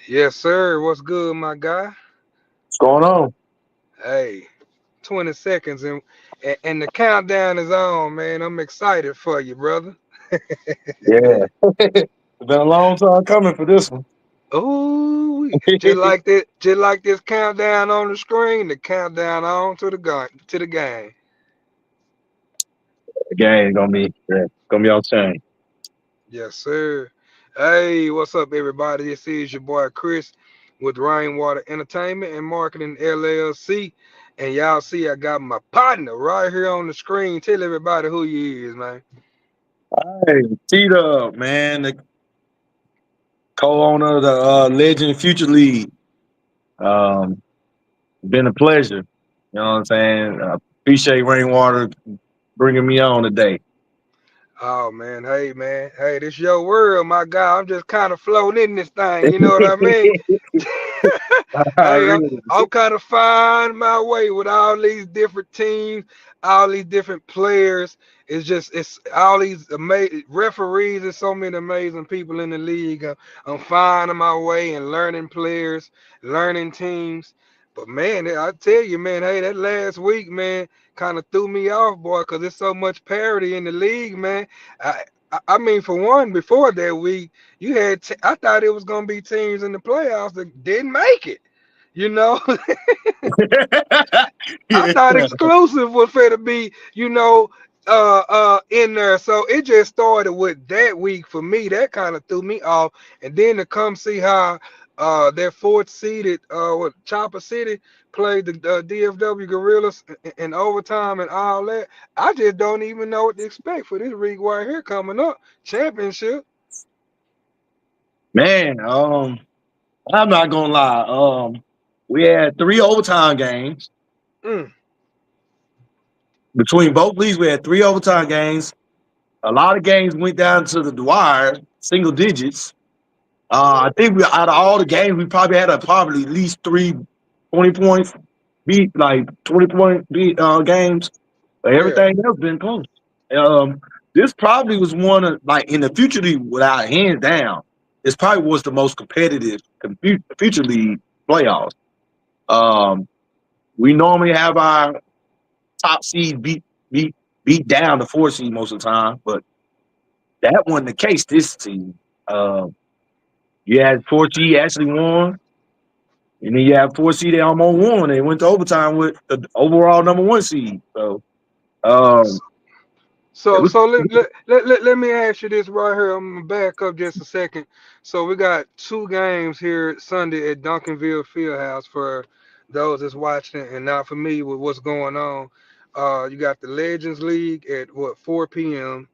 Yes, sir. What's good, my guy? What's going on? Hey, 20 seconds and the countdown is on, man. I'm excited for you, brother. Yeah. It's been a long time coming for this one. Ooh, The just like this countdown on the screen, the countdown on to the gun to the game. game gonna be on chain. Yes, sir. Hey, what's up, everybody? This is your boy Chris with Rainwater Entertainment and Marketing LLC. And y'all see I got my partner right here on the screen. Tell everybody who he is, man. Hey, TDub, man, the co-owner of the Legend Future League. Um, been a pleasure. You know what I'm saying? Appreciate Rainwater bringing me on today. Oh man, hey, this your world, my guy. I'm just kind of floating in this thing, you know what I mean? I Hey, really, I'm kind of finding my way with all these different teams, all these different players. It's all these amazing referees and so many amazing people in the league. I'm finding my way and learning players, learning teams. But man, I tell you, man, hey, that last week, man, kind of threw me off, boy, because there's so much parity in the league, man. I mean, for one, before that week, I thought it was gonna be teams in the playoffs that didn't make it. You know, I thought yeah. exclusive was fair to be, in there. So it just started with that week for me. That kind of threw me off. And then to come see how their fourth seeded what Chopper City played the DFW Gorillas in overtime and all that. I just don't even know what to expect for this week right here coming up. Championship. Man, I'm not gonna lie. We had 3 overtime games Mm, between both leagues. We had 3 overtime games. A lot of games went down to the wire, single digits. I think we out of all the games, we probably had probably at least 3 20 points beat, like 20 point beat games. But yeah. everything else been close. Um, this probably was one of like in the future league without hands down. This probably was the most competitive future league playoffs. Um, we normally have our top seed beat down the 4 seed most of the time, but that wasn't the case this season. Um, you had 4G actually won, and then you have 4C they almost won. They went to overtime with the overall number 1 seed. So um, it So was so let me ask you this right here. I'm gonna back up just a second. So we got two games here Sunday at Duncanville Fieldhouse for those that's watching and not familiar with what's going on. You got the Legends League at what 4 p.m.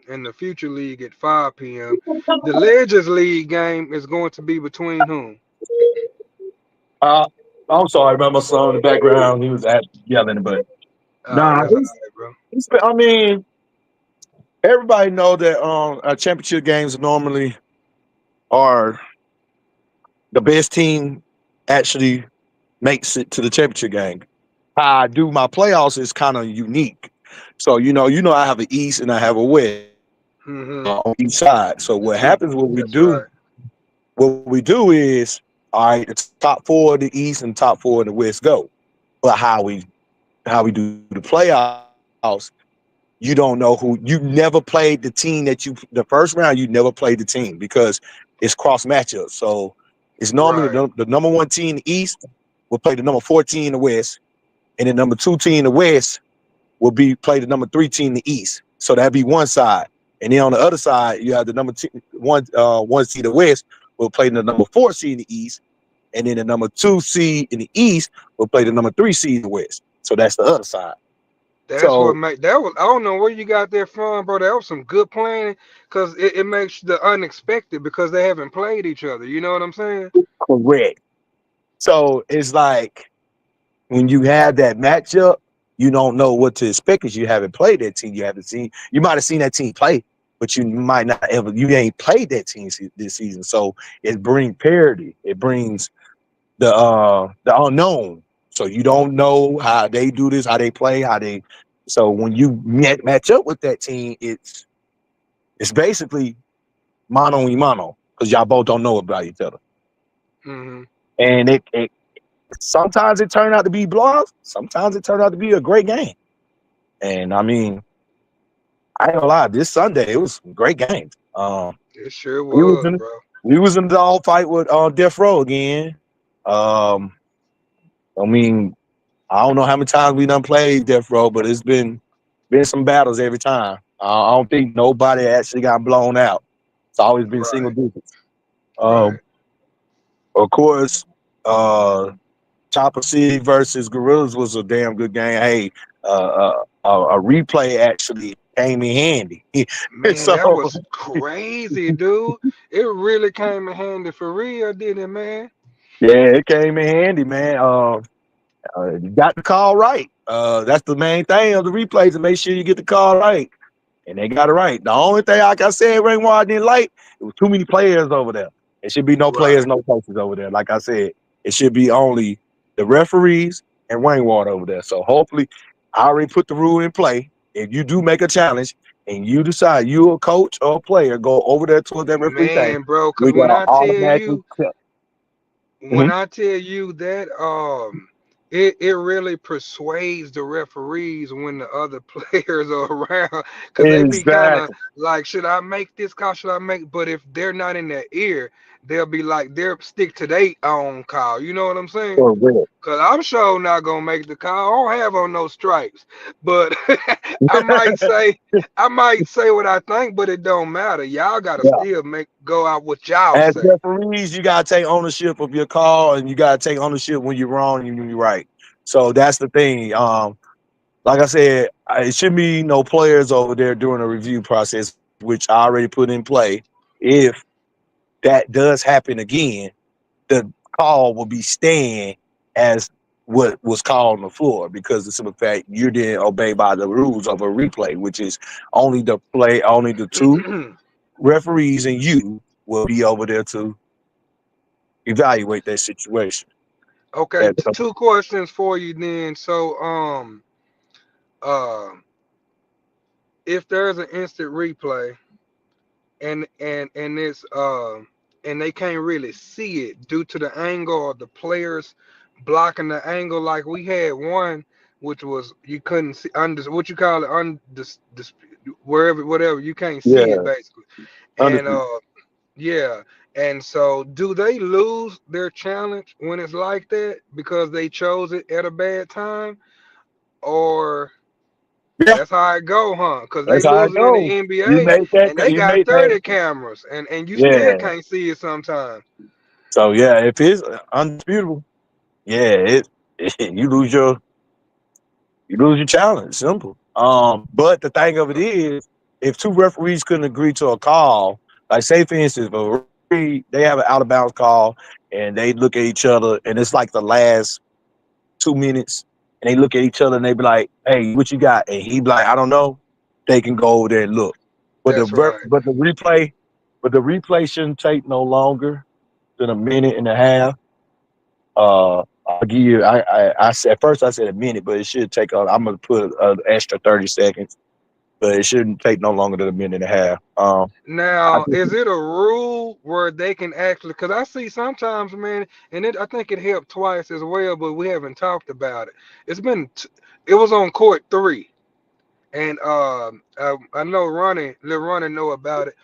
and the Future League at 5 p.m. The Legends League game is going to be between whom? uh, I'm sorry about my son in the background. He was yelling, but nah, That's all right, bro. I mean, everybody know that championship games normally are the best team actually makes it to the championship game. How I do my playoffs is kind of unique. So I have an East and I have a West Hmm. on each side. So what happens? That's right. What we do is, all right, the top 4 of the East and top 4 of the West go. But how we do the playoffs, you don't know who you never played the team the first round. You never played the team because it's cross matchups. So it's normally Right. the number 1 team in the East will play the number 4 team in the West, and the number 2 team in the West will be play the number 3 team in the East. So that'd be one side. And then on the other side, you have the one seed in the West will play the number 4 seed in the East, and then the number 2 seed in the East will play the number 3 seed in the West. So that's the other side. That's what So make that was. I don't know where you got that from, bro. That was some good planning because it makes the unexpected because they haven't played each other. You know what I'm saying? correct. So it's like when you have that matchup, you don't know what to expect because you haven't played that team. You haven't seen. You might have seen that team play, but you might not ever. You ain't played that team this season. So it brings parity. It brings the unknown. So you don't know how they do this, how they play, how they. So when you match up with that team, it's basically mano y mano because y'all both don't know about each other. Mm-hmm. And it sometimes it turned out to be blowouts. Sometimes it turned out to be a great game. And I mean, I ain't gonna lie, this Sunday it was great games. It sure We was was, in bro. we was in the dog fight with Death Row again. Um, I mean, I don't know how many times we done played Death Row, but it's been some battles every time. I don't think nobody actually got blown out. It's always been single Right, digits. Um, right. of course, uh, Chopper City versus Gorillas was a damn good game. Hey, a replay actually came in handy. Man, So that was crazy, dude. It really came in handy for real, didn't it, man? yeah, it came in handy, man. You got the call right. That's the main thing of the replays to make sure you get the call right. And they got it right. The only thing, like I said, Rainwater didn't like, it was too many players over there. It should be no players, Right. no coaches over there. Like I said, it should be only the referees and Rainwater over there. So hopefully, I already put the rule in play. If you do make a challenge and you decide you a coach or a player, go over there towards that referee thing. Man, bro, We cause when got I tell automatically. you, when Mhm. I tell you that it really persuades the referees when the other players are around because they be kind of Exactly. like, should I make this call, should I make, but if they're not in their ear, they'll be like, they'll stick to their own call, you know what I'm saying? For real. Cause I'm sure not gonna make the call. I don't have on no stripes, but I might say, I might say what I think, but it don't matter. Y'all gotta Yeah. still make go out what y'all As say. referees, you gotta take ownership of your call, and you gotta take ownership when you're wrong and when you're right. So that's the thing. Like I said, it shouldn't be no players over there during the review process, which I already put in play. If that does happen again, the call will be staying as what was called on the floor because the simple fact you didn't obey by the rules of a replay, which is only the two referees and you will be over there to evaluate that situation. Okay, That's two questions for you then. So, uh, if there's an instant replay and it's and they can't really see it due to the angle of the players blocking the angle, like we had one which was you couldn't see under what you call it under wherever whatever you can't see it yeah, basically, and undefeated. yeah, and so do they lose their challenge when it's like that because they chose it at a bad time, or Yeah, that's how it go, huh? Because they that's how it losing in goes. the You NBA make that. and they You got make that. 30 cameras and you still Yeah. can't see it sometimes. So yeah, if it's undisputable, yeah, you lose your challenge. Simple. But the thing of it is, if two referees couldn't agree to a call, like say for instance, if a referee they have an out of bounds call and they look at each other and it's like the last 2 minutes and they look at each other and they be like, "Hey, what you got?" And he be like, "I don't know." They can go over there and look. But That's right. the replay shouldn't take no longer than a minute and a half. I'll give you. I said at first I said a minute, but it should take. I'm gonna put an extra 30 seconds, but it shouldn't take no longer than a minute and a half. I Now, just is it a rule where they can actually? Because I see sometimes, man, and I think it helped twice as well, but we haven't talked about it. It's been, it was on court three, and I know Lil Ronnie know about it.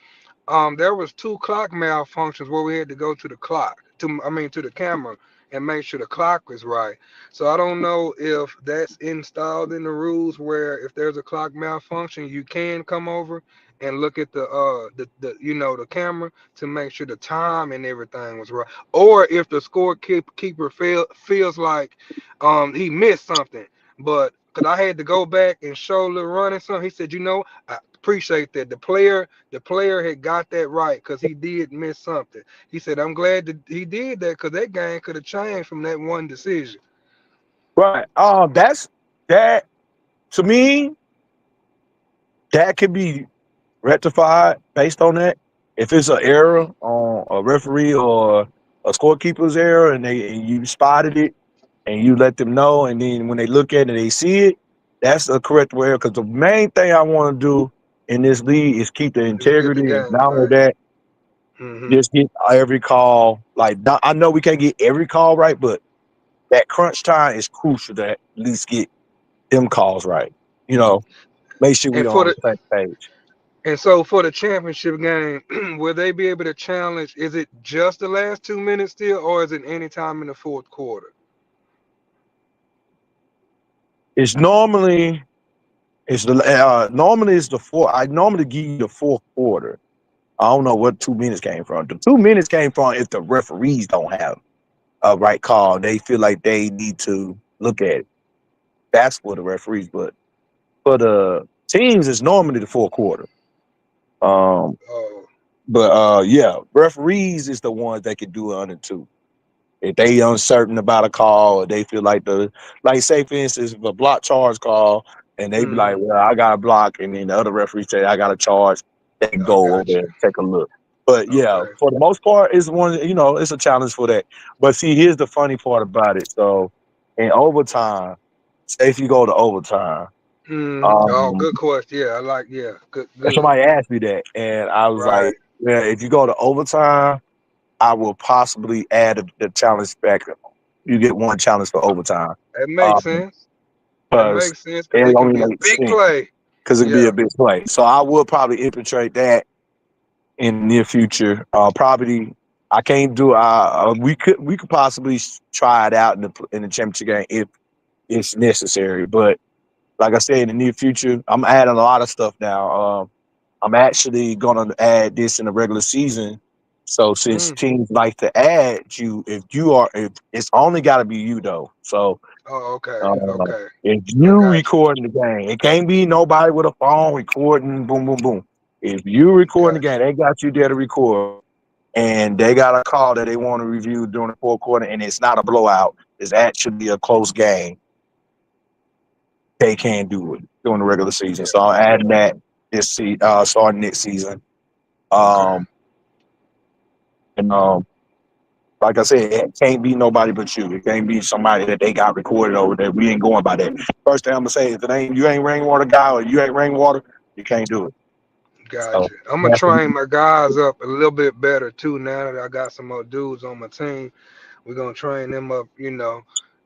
There was two clock malfunctions where we had to go to the clock, to the camera and make sure the clock was right. So I don't know if that's installed in the rules where if there's a clock malfunction, you can come over and look at the the camera to make sure the time and everything was right, or if the scorekeeper feels like he missed something, but because I had to go back and show Lil Ronnie something, he said, I appreciate that the player had got that right because he did miss something. He said, I'm glad that he did that because that game could have changed from that one decision. right. That's that to me. That could be rectified based on that. If it's an error on a referee or a scorekeeper's error, and you spotted it and you let them know, and then when they look at it, they see it. That's a correct way. Because the main thing I want to do in this league is keep the Just get the integrity, and game not only right. that, Mm-hmm. Just get every call. Like I know we can't get every call right, but that crunch time is crucial to at least get them calls right. You know, make sure we And on for the the same page. and so for the championship game, will they be able to challenge? Is it just the last 2 minutes still, or is it any time in the fourth quarter? It's normally it's the fourth. I normally give you the fourth quarter. I don't know what 2 minutes came from. The 2 minutes came from if the referees don't have a right call, they feel like they need to look at it. That's for the referees, but for the teams, it's normally the fourth quarter. Um, Oh, but yeah, referees is the ones that can do it under two. If they uncertain about a call, or they feel like like say for instance, if a block charge call, and they be like, mm-hmm. well, I got a block, and then the other referee say I got a charge, they can I go over got there you. and take a look. But yeah, Okay. for the most part, it's one, it's a challenge for that. But see, here's the funny part about it. So in overtime, say if you go to overtime, Oh, um, good question. Yeah, I like. Yeah, good. Good. somebody asked me that, and I was like, Right. yeah, if you go to overtime, I will possibly add the challenge back. You get one challenge for overtime. That makes Um, sense. That because makes sense because it it can only be a makes big sense play. because it can be Yeah. a big play. So I will probably infiltrate that in the near future. Probably I can't do. We could possibly try it out in the championship game if it's necessary. But like I said, in the near future, I'm adding a lot of stuff now. I'm actually gonna add this in the regular season. So since Mm. teams like to add you, if it's only got to be you though. So Oh, okay. uh, Okay. if I you got you. recording the game, it can't be nobody with a phone recording. Boom, boom, boom. If you recording the Got game, they got you there to record, and they got a call that they want to review during the fourth quarter, and it's not a blowout. It's actually a close game. They can't do it during the regular season. you. So I'm adding that starting next season. Yeah. Okay. Um, and like I said, it can't be nobody but you. It can't be somebody that they got recorded over there. We ain't going by that. First thing I'm gonna say, if it ain't you ain't Rainwater guy or you ain't Rainwater, you can't do it. So Gotcha. I'm gonna that's train my guys up a little bit better too. Now that I got some more dudes on my team, we're gonna train them up.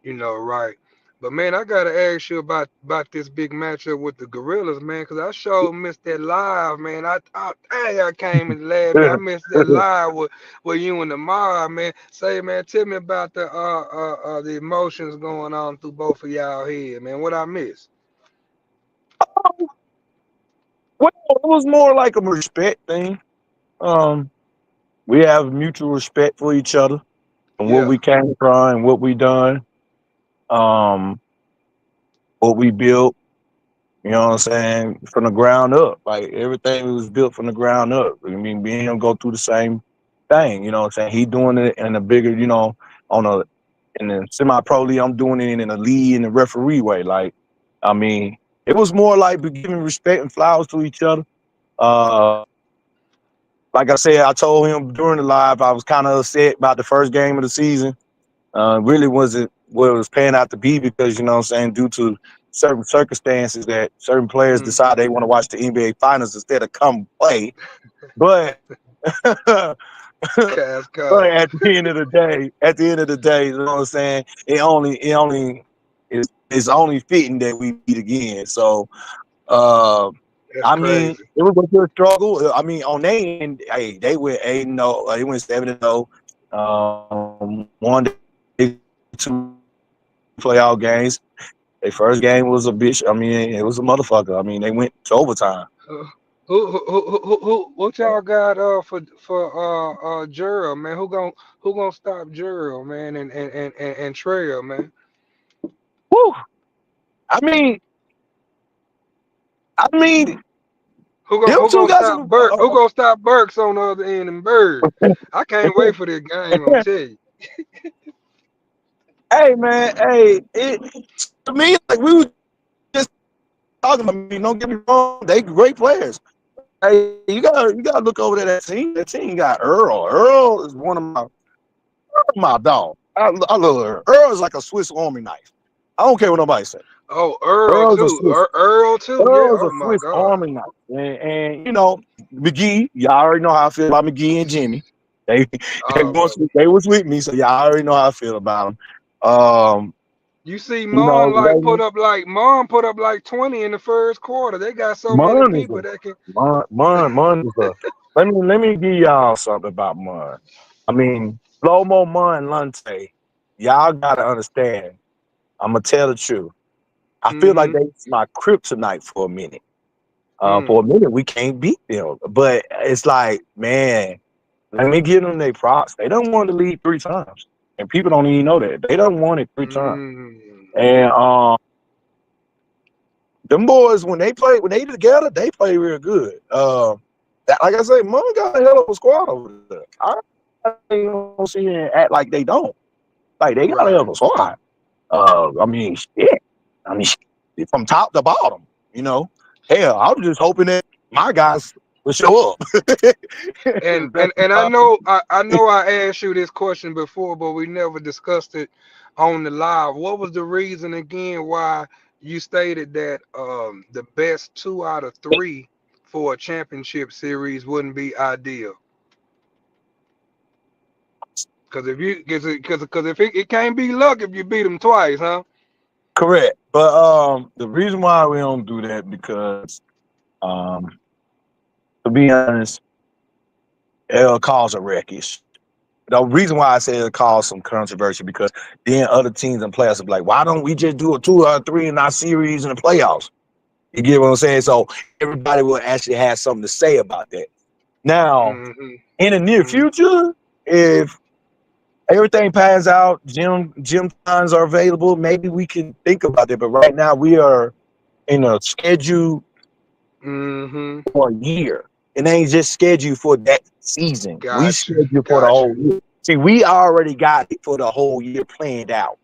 Right. But man, I gotta ask you about this big matchup with the Gorillas, man, because I sure missed that live, man. Dang, I came in last minute. I missed that live with you and the mob, man. Say, man, tell me about the emotions going on through both of y'all here, man. What I missed? well, it was more like a respect thing. Um, we have mutual respect for each other and what Yeah. we came from and what we done, um, what we built. You know what I'm saying? From the ground up. Like everything was built from the ground up. I mean, me and him go through the same thing. You know what I'm saying? He doing it in a bigger, on a in the semi pro league. I'm doing it in a league in a referee way. Like, I mean, it was more like giving respect and flowers to each other. Uh, like I said, I told him during the live I was kind of upset about the first game of the season. Really wasn't what it was paying out to be because, you know what I'm saying, due to certain circumstances that certain players Mm-hmm. decide they want to watch the NBA finals instead of come play. But but Cash call. at the end of the day, you know what I'm saying, it only it's only fitting that we meet again. So uh That's I mean, crazy. it was a good struggle. I mean, on their end, hey, they went 8-0. They went 7-0. One day, two playoff games. Their first game was a bitch. I mean, it was a motherfucker. I mean, they went to overtime. Uh, what y'all got for Gerald, man? Who gonna stop Gerald, man, and Trail, man? Woo! I mean, I mean, Who gonna them who two gonna got stop some. Burke? Who gonna stop Burks on the other end and Bird? I can't wait for this game. I'm telling you. Hey man, hey, to me, like we were just talking about. I mean, don't get me wrong, they great players. Hey, you gotta look over there. That team. That team got Earl. Earl is one of my dog. I love her. Earl is like a Swiss Army knife. I don't care what nobody say. Oh, Earl Earl's a too. Swiss. Earl too. Yeah. Earl's a Oh my Swiss God. Army knife, and you know McGee. Y'all already know how I feel about McGee and Jimmy. They Already. they was with me, so y'all already know how I feel about them. You see, You know, Ray, Mon put up like 20 in the first quarter. They got so many Mun is people a that can. Mun is a. Let me give y'all something about Mun. I mean, Lomo Mun Lante. Y'all gotta understand. I'm gonna tell the truth. I feel like Mm-hmm. they my kryptonite for a minute. Mm. For a minute, we can't beat them. But it's like, man, let me give them their props. They don't want to lead 3 times. And people don't even know that. They don't want it 3 times. Mm. And them boys, when they together, they play real good. Like I say, Mon got a hell of a squad over there. I ain't gonna sit here and act like they don't. Like they got a hell Right. of a squad. I mean, shit. I mean, shit, from top to bottom, you know. Hell, I was just hoping that my guys would show up. And That's I about know I asked you this question before, but we never discussed it on the live. What was the reason again why you stated that the best 2 out of 3 for a championship series wouldn't be ideal? Because if it can't be luck if you beat them twice, huh? correct. But the reason why we don't do that because um, to be honest, it'll cause a wreckage. The reason why I say it'll cause some controversy because then other teams and players will be like, why don't we just do a 2 out of 3 in our series in the playoffs? You get what I'm saying? So everybody will actually have something to say about that. Now, Mm-hmm. in the near Mm-hmm. future, if everything pans out, gym times are available, maybe we can think about it. But right now, we are in a schedule Mm-hmm. for a year. It ain't just scheduled for that season. We Got you. scheduled for the Got you. whole year. See, we already got it for the whole year planned out.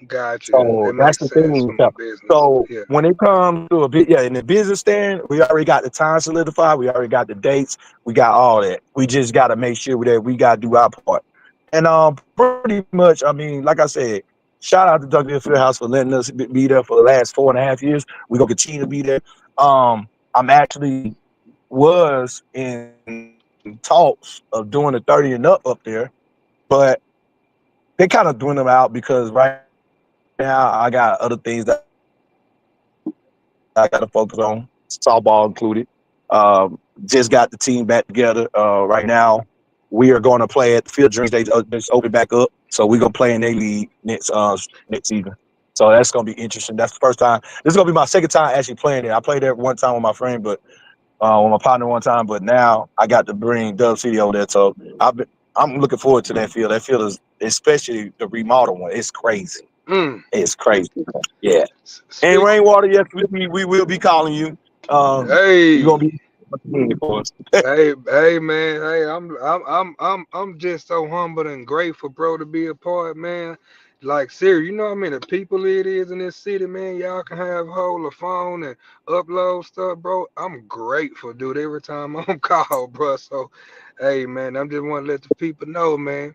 Got you. So That that's makes the sense thing. from a So, business. so Yeah. when it comes to a bit, yeah, in the business stand, we already got the time solidified. We already got the dates. We got all that. We just got to make sure that we got to do our part. And pretty much, I mean, like I said, shout out to Douglas Fieldhouse for letting us be there for the last 4.5 years. We're gonna continue to be there. I'm actually was in talks of doing the 30 and up there, but they kind of doing them out because right now I got other things that I got to focus on, softball included. Just got the team back together. Right now, we are going to play at the Field of Dreams. They just opened back up, so we're gonna play in their league next next season. So that's gonna be interesting. That's the first time. This is gonna be my second time actually playing it. I played there one time with my friend, but with my partner one time. But now I got to bring Dub City over there. So I'm looking forward to that field. That field is especially the remodel one. It's crazy. Mm. It's crazy. Yeah. And Speak. Rainwater, yes, we will be calling you. You're Hey. gonna be for us. Hey, man. Hey, I'm just so humbled and grateful, bro, to be a part, man. Like, serious, you know how many people it is in this city, man. Y'all can have hold a phone and upload stuff, bro. I'm grateful, dude. Every time I'm called, bro. So, hey, man, I'm just want to let the people know, man.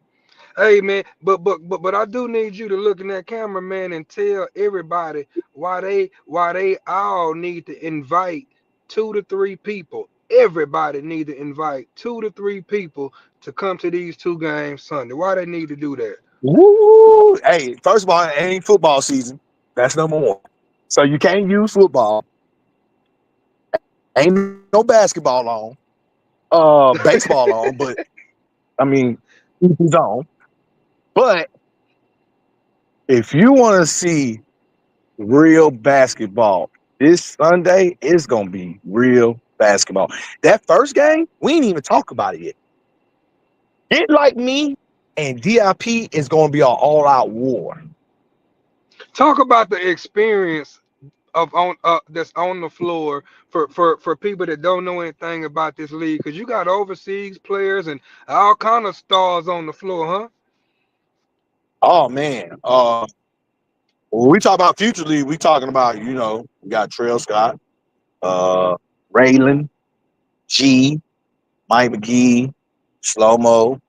Hey, man, but I do need you to look in that camera, man, and tell everybody why they all need to invite 2 to 3 people. Everybody need to invite 2 to 3 people to come to these 2 games Sunday. Why they need to do that? Woo! Hey, first of all, it ain't football season. That's number one. So you can't use football. Ain't no basketball on. Baseball on, but I mean, each his own. But if you want to see real basketball, this Sunday is gonna be real basketball. That first game, we ain't even talk about it yet. Get like me and DIP is gonna be an all-out war. Talk about the experience of on that's on the floor for people that don't know anything about this league, because you got overseas players and all kind of stars on the floor, huh? Oh man. When we talk about future league, we talking about, we got Trail Scott, uh Raylan, G, Mike McGee, Slow Mo,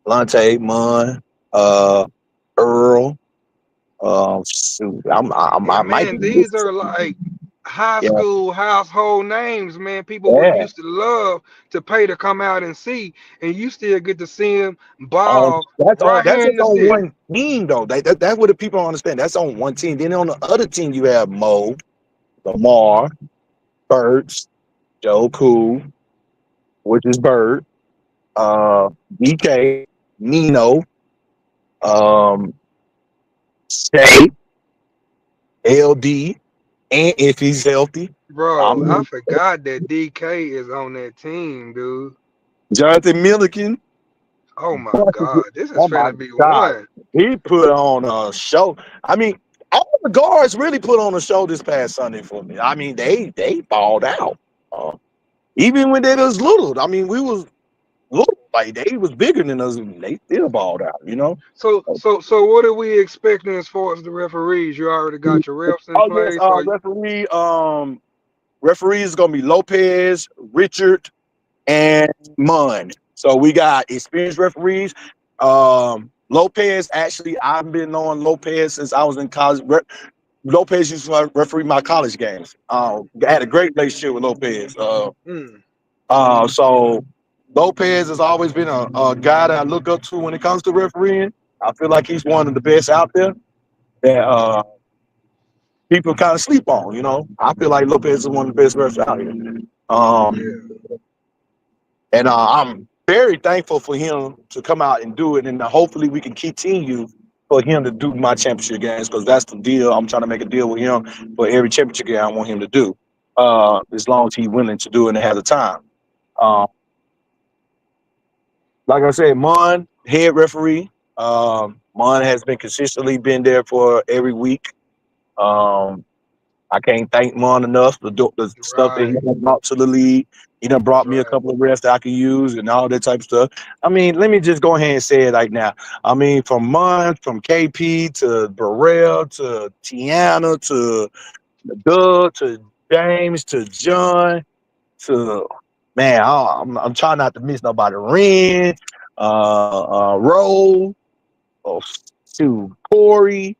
Lante, Munn, Earl. Shoot, And I might man, be these missing. are like high Yeah, school household names, man. People would yeah. used to love to pay to come out and see, and you still get to see them On ball that's right that's here in just the on city. one team though. That's what the people don't understand. That's on one team. Then on the other team you have Mo, Lamar, Birds, Joe Cool, which is Bird, uh, DK, Nino, um, Shay, LD, and if he's healthy, I Bro, I mean forgot that DK is on that team, dude. Jonathan Milliken. Oh my God, this is Oh my finna be God, one. he put on a show. I mean, all the guards really put on a show this past Sunday for me. I mean, they balled out. Uh, Even when they was little. I mean, we was little. Like they was bigger than us. And they still balled out. You know. So what are we expecting as far as the referees? You already got your refs in Oh yes, place, or referee is gonna be Lopez, Richard, and Munn. So we got experienced referees. Lopez, actually, I've been knowing Lopez since I was in college. Lopez used to referee my college games. I had a great relationship with Lopez. mm, So Lopez has always been a guy that I look up to when it comes to refereeing. I feel like he's one of the best out there that people kind of sleep on. You know, I feel like Lopez is one of the best refs out here. yeah, Um, And I'm very thankful for him to come out and do it. And hopefully we can continue for him to do my championship games because that's the deal. I'm trying to make a deal with him for every championship game I want him to do, as long as he's willing to do it and has the time. Uh, like I said, Mon, head referee. Mon has been consistently been there for every week. Um, I can't thank Mon enough for the stuff that he right, done brought to the league. He done that's brought me a right. couple of refs that I can use and all that type of stuff. I mean, let me just go ahead and say it right now. I mean, from Mon, from KP to Burrell to Tiana to Doug to James to John to man, I'm trying not to miss nobody. Ren, Roll, oh, to Corey,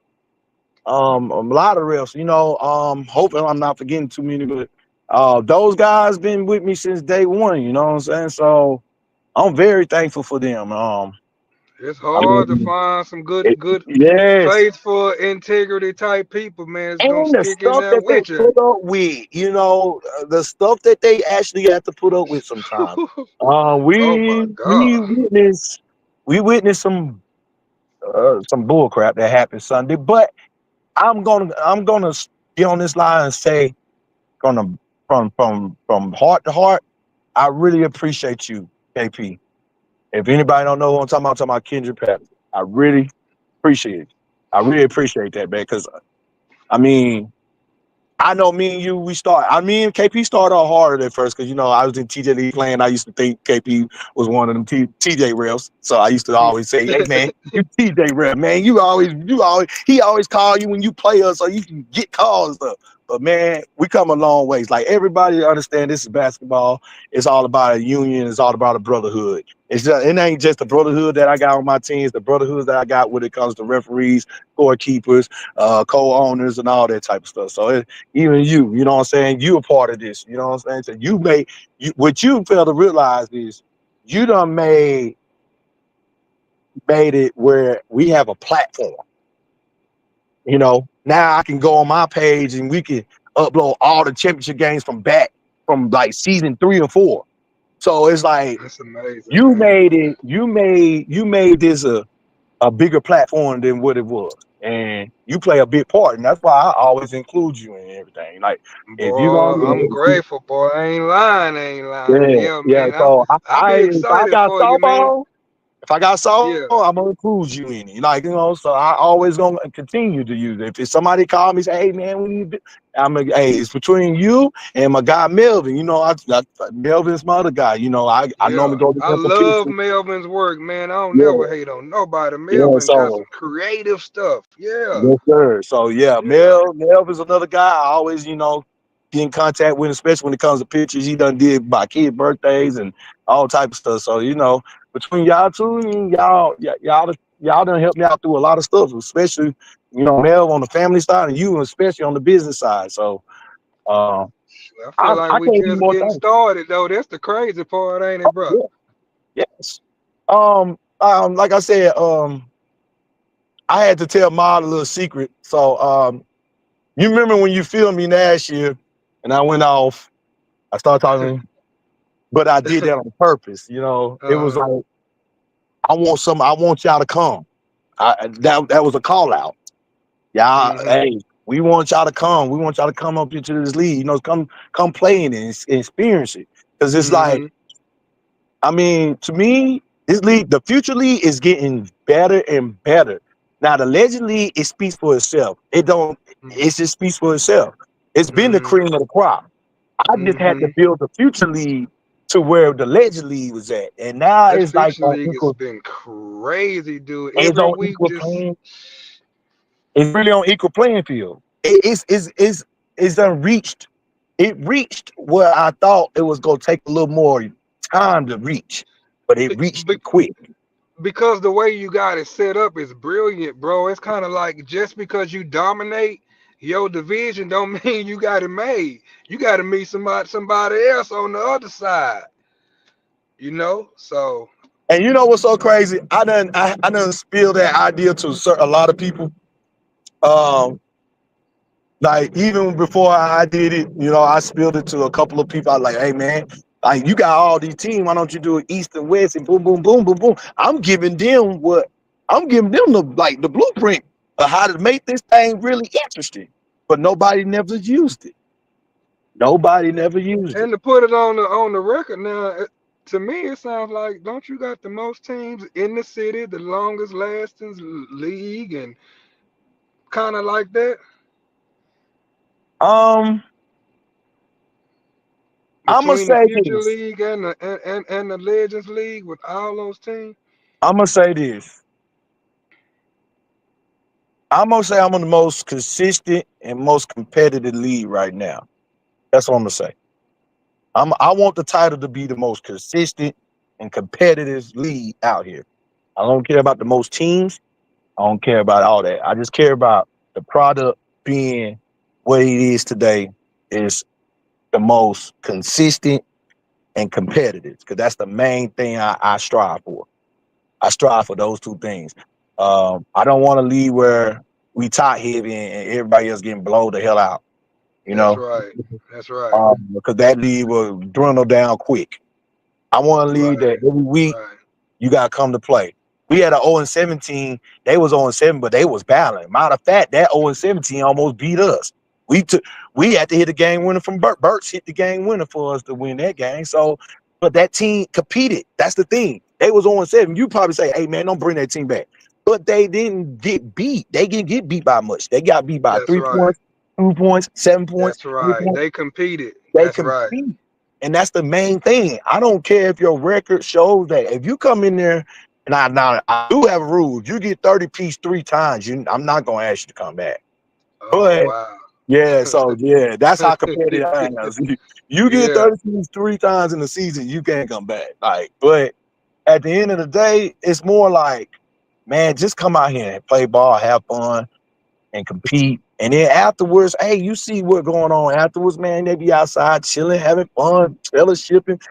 a lot of refs, hoping I'm not forgetting too many, but those guys been with me since day one, you know what I'm saying? So I'm very thankful for them. It's I hard to mean, find some good, yes. faithful, integrity type people, man. It's gonna And the stick in stuff there that they with you. put up with, the stuff that they actually have to put up with sometimes. Uh, Oh my we we God, witnessed we witnessed some bull crap that happened Sunday, but I'm gonna get on this line and say gonna from heart to heart, I really appreciate you, KP. If anybody don't know who I'm talking about Kendrick Pat. I really appreciate it. I really appreciate that, man, because I mean, I know me and you, me and KP started off harder at first because I was in TJ League playing. I used to think KP was one of them TJ refs, so I used to always say, "Hey man, you TJ ref, man. He always call you when you play us, so you can get calls and stuff." But man, we come a long ways. Like everybody understand this is basketball. It's all about a union. It's all about a brotherhood. It ain't just the brotherhood that I got on my team. It's the brotherhood that I got when it comes to referees, scorekeepers, co-owners, and all that type of stuff. So even you know what I'm saying? You a part of this, you know what I'm saying? So what you fail to realize is you done made it where we have a platform. Now I can go on my page and we can upload all the championship games from like season 3 or 4. So it's like that's amazing, you man. made it, you made this a bigger platform than what it was. And you play a big part. And that's why I always include you in everything. Like if you Boy, I'm gonna grateful, boy. I ain't lying, Yeah, Yeah, yeah. man. So I be if I excited got for you, man. softball, if I got softball, Yeah, I'm gonna include you in it. So I always gonna continue to use it. If it's somebody call me say, "Hey man, we need," hey, it's between you and my guy Melvin. Melvin's my other guy. I yeah. normally go to I him for love pictures. Melvin's work, man. I don't never Yeah, hate on nobody. yeah. Melvin got some So creative stuff. Yeah, yes, sir. So yeah, yeah, Melvin's another guy. I always, get in contact with, especially when it comes to pictures. He done did my kids' birthdays and all type of stuff. So between y'all two, y'all y'all done helped me out through a lot of stuff, especially Mel on the family side and you especially on the business side. So uh, I feel like I we can't be just more getting thankful. started though. That's the crazy part, ain't it, bro? Yeah, yes. Like I said, I had to tell Ma a little secret. So you remember when you filmed me last year and I went off, I started talking, but I did that on purpose. It was uh, like I want y'all to come. That was a call out. Y'all, mm-hmm, hey, we want y'all to come. We want y'all to come up into this league. Come play in it and experience it. Because it's like, mm-hmm, I mean, to me, this league, the future league is getting better and better. Now, the legend league, it speaks for itself. It just speaks for itself. It's been the mm-hmm, cream of the crop. I just had to mm-hmm. build the future league to where the legend league was at. And now That it's like future league has been crazy, dude. it's Every on week, equal just playing. It's really on equal playing field. It's unreached. It reached where I thought it was gonna take a little more time to reach, but it be, reached be, it quick. because the way you got it set up is brilliant, bro. It's kind of like just because you dominate your division don't mean you got it made. You got to meet somebody else on the other side, So And you know what's so crazy? I done spilled that idea to a lot of people. Um, like even before I did it, I spilled it to a couple of people. I was like, hey man, like you got all these teams, why don't you do it east and west and boom, boom, boom, boom, boom. I'm giving them the blueprint of how to make this thing really interesting. But nobody never used it. Nobody never used it. and to put it on the record now, to me it sounds like don't you got the most teams in the city, the longest lasting league, and kind of like that Um, I'm gonna between the say future this. league and the Legends League with all those teams. I'm gonna say this. I'm gonna say I'm on the most consistent and most competitive league right now. That's what I'm gonna say. I want the title to be the most consistent and competitive league out here. I don't care about the most teams. I don't care about all that. I just care about the product being what it is today is the most consistent and competitive because that's the main thing I strive for. I strive for those two things. I don't want to leave where we top heavy and everybody else getting blown the hell out, you That's know, right. That's right. because that league will dwindle down quick. I want to leave that Right. every week Right. you got to come to play. We had an 0-17. They was 0-7, but they was battling. Matter of fact, that 0-17 almost beat us. We took we had to hit the game winner from Burt. Burt's hit the game winner for us to win that game. So, but that team competed. That's the thing. They was 0-7. You probably say, hey man, don't bring that team back. But they didn't get beat. They didn't get beat by much. They got beat by That's 3 points, right. 2 points, 7 points, That's three right. points. They competed. They That's right. compete. And that's the main thing. I don't care if your record shows that. If you come in there, and I do have a rule. If you get 30 piece 3 times, I'm not gonna ask you to come back. Oh But wow. yeah, so yeah, that's how competitive I am. You get Yeah. 30 piece 3 times in the season, you can't come back. But at the end of the day, it's more like, man, just come out here and play ball, have fun and compete. And then afterwards, hey, you see what's going on afterwards, man. They be outside chilling, having fun, fellowshipping.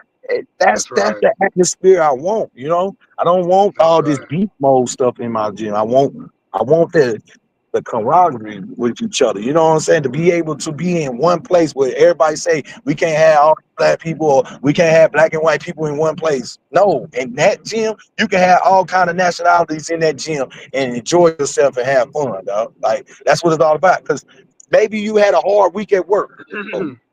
That's That's that's right. the atmosphere I want. I don't want That's all this right. beef mode stuff in my gym. I want the camaraderie with each other. You know what I'm saying? To be able to be in one place where everybody say we can't have all black people or we can't have black and white people in one place. No, in that gym, you can have all kind of nationalities in that gym and enjoy yourself and have fun, dog. Like that's what it's all about. Because maybe you had a hard week at work,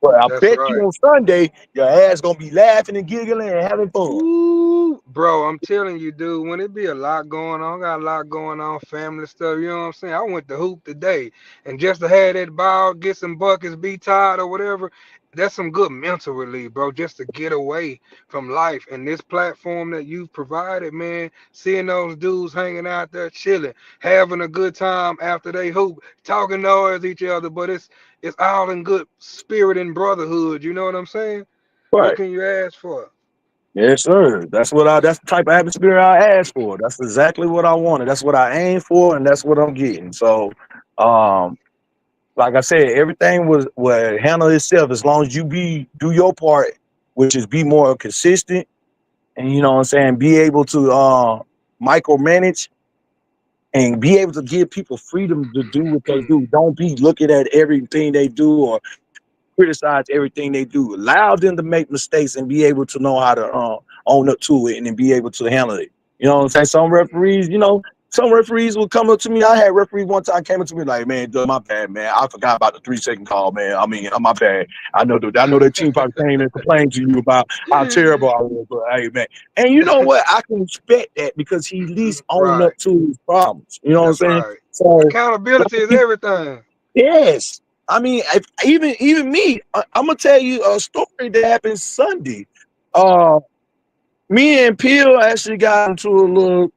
but I That's bet you right. on Sunday your ass gonna be laughing and giggling and having fun. Ooh, bro, I'm telling you, dude, when it be a lot going on, got a lot going on, family stuff, you know what I'm saying? I went to hoop today, and just to have that ball, get some buckets, be tired or whatever, that's some good mental relief, bro, just to get away from life. And this platform that you've provided, man, seeing those dudes hanging out there chilling, having a good time after they hoop, talking noise each other, but it's all in good spirit and brotherhood, you know what I'm saying? What Right. can you ask for? Yes, sir. That's the type of atmosphere I asked for. That's exactly what I wanted. That's what I aimed for, and that's what I'm getting. So, um, like I said, everything was handle itself as long as you do your part, which is be more consistent, and you know what I'm saying, be able to micromanage and be able to give people freedom to do what they do. Don't be looking at everything they do or criticize everything they do. Allow them to make mistakes and be able to know how to own up to it and then be able to handle it. You know what I'm saying? Some referees will come up to me. I had referees one time came up to me like, man, dude, my bad, man. I forgot about the 3 second call, man. I mean, my bad. I know that team probably came and complained to you about how terrible I was, but hey, man. And you know what? I can respect that because he at least owned Right. up to his problems. You know what I'm That's saying? right. So Accountability is everything. yes. I mean, even me, I'm gonna tell you a story that happened Sunday. Uh, Me and Peel actually got into a little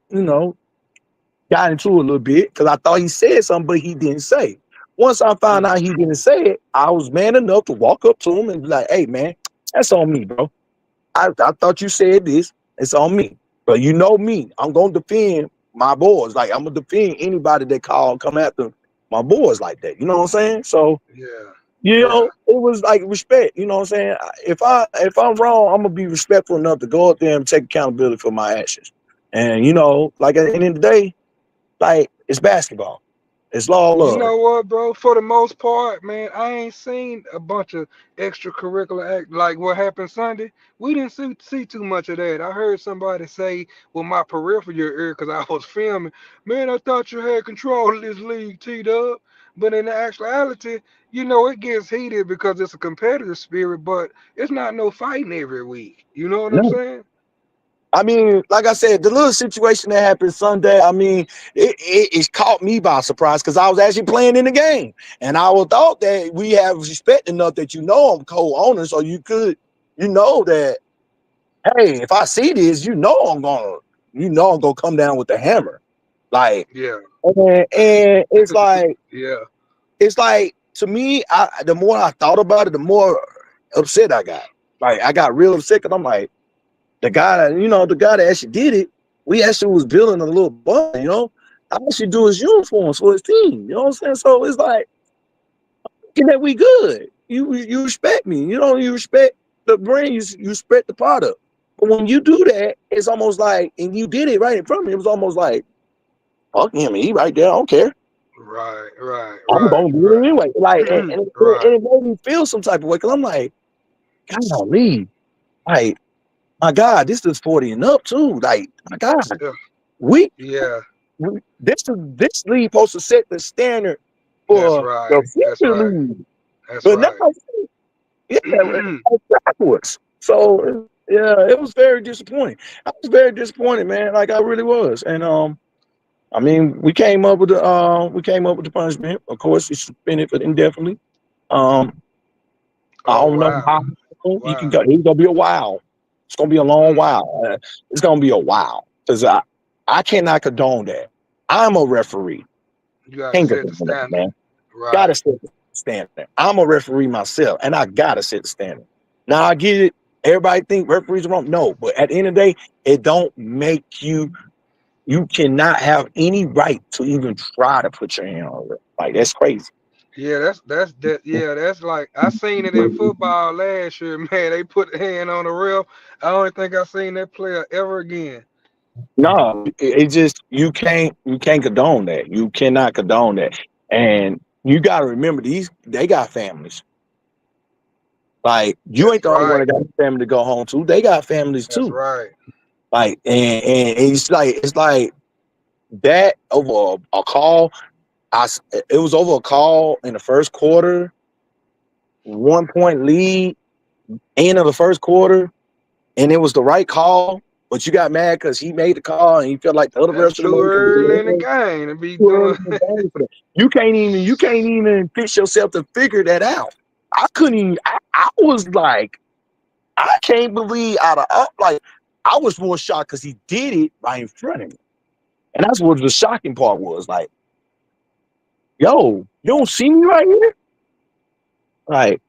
bit because I thought he said something, but he didn't say. Once I found Mm. out he didn't say it, I was man enough to walk up to him and be like, "Hey, man, that's on me, bro. I thought you said this. It's on me. But you know me, I'm gonna defend my boys. Like I'm gonna defend anybody that come after my boys like that. You know what I'm saying? So Yeah. you Yeah. know, it was like respect. You know what I'm saying? If I'm wrong, I'm gonna be respectful enough to go up there and take accountability for my actions. And you know, like at the end of the day, like it's basketball. It's law of You love. know what, bro? For the most part, man, I ain't seen a bunch of extracurricular act like what happened Sunday. We didn't see too much of that. I heard somebody say with my peripheral ear because I was filming, man, I thought you had control of this league, T-Dub. But in the actuality, it gets heated because it's a competitive spirit, but it's not no fighting every week. You know what I'm No. saying? I mean, like I said, the little situation that happened Sunday, I mean, it caught me by surprise because I was actually playing in the game. And I would thought that we have respect enough that I'm co-owner, so you know that, hey, if I see this, I'm gonna come down with the hammer. Like, Yeah. and Yeah. it's like to me, the more I thought about it, the more upset I got. Like I got real upset because I'm like, the guy that actually did it, we actually was building a little bond. I actually do his uniforms for his team. You know what I'm saying? So it's like, that we good. You respect me. You respect the brand, you respect the product. But when you do that, it's almost like, and you did it right in front of me, it was almost like, fuck him, he right there, I don't care. Right. Right. I'm Right. gonna do it Right. anyway. Like, and Right. it made me feel some type of way because I'm like, golly, like, my God, this is 40 and up too. Like, my God, Yeah. we Yeah. this league supposed to set the standard That's for right. the That's future right. league. That's But now, right. yeah, it's backwards. So yeah, it was very disappointing. I was very disappointed, man. Like I really was. And I mean, we came up with the punishment. Of course, he suspended for indefinitely. Um, I Oh don't know wow. how he can Wow. go. It's gonna be a while. It's gonna be a long Mm. while. It's gonna be a while because I cannot condone that. I'm a referee. You gotta Can't set the condone that, standard. man. Gotta Right. set the standard. I'm a referee myself, and I gotta set the standard. Now I get it. Everybody think referees are wrong. No, but at the end of the day, it don't make you. You cannot have any right to even try to put your hand on it. Like that's crazy. Yeah, that's that. Yeah, that's like I seen it in football last year. Man, they put a hand on the ref. I don't think I seen that player ever again. No, it just you can't condone that. You cannot condone that. And you gotta remember they got families. Like you ain't That's the only one right. that got a family to go home to. They got families That's too. right. Like and it's like that over a call. It was over a call in the first quarter, 1 point lead, end of the first quarter, and it was the right call. But you got mad because he made the call and he felt like the other That's rest of the too made early in the because game to be too early doing. in the game for that. You can't even fix yourself to figure that out. I couldn't even. I was like, I can't believe out of like I was more shocked because he did it right in front of me, and that's what the shocking part was. Like, yo, you don't see me right here. Like,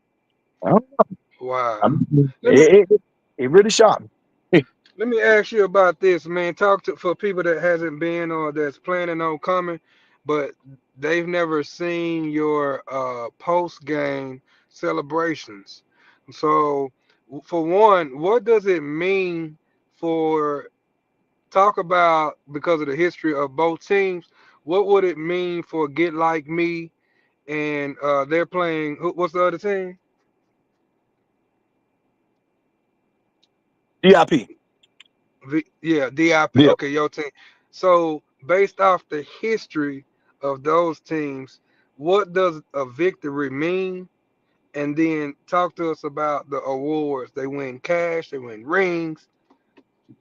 I don't Wow. know. Let me It really shocked me. Let me ask you about this, man. Talk to for people that hasn't been or that's planning on coming, but they've never seen your post game celebrations. So, for one, what does it mean for talk about because of the history of both teams? What would it mean for Get Like Me and they're playing? What's the other team? DIP. Yeah, DIP. Yeah. Okay, your team. So, based off the history of those teams, what does a victory mean? And then talk to us about the awards. They win cash, they win rings.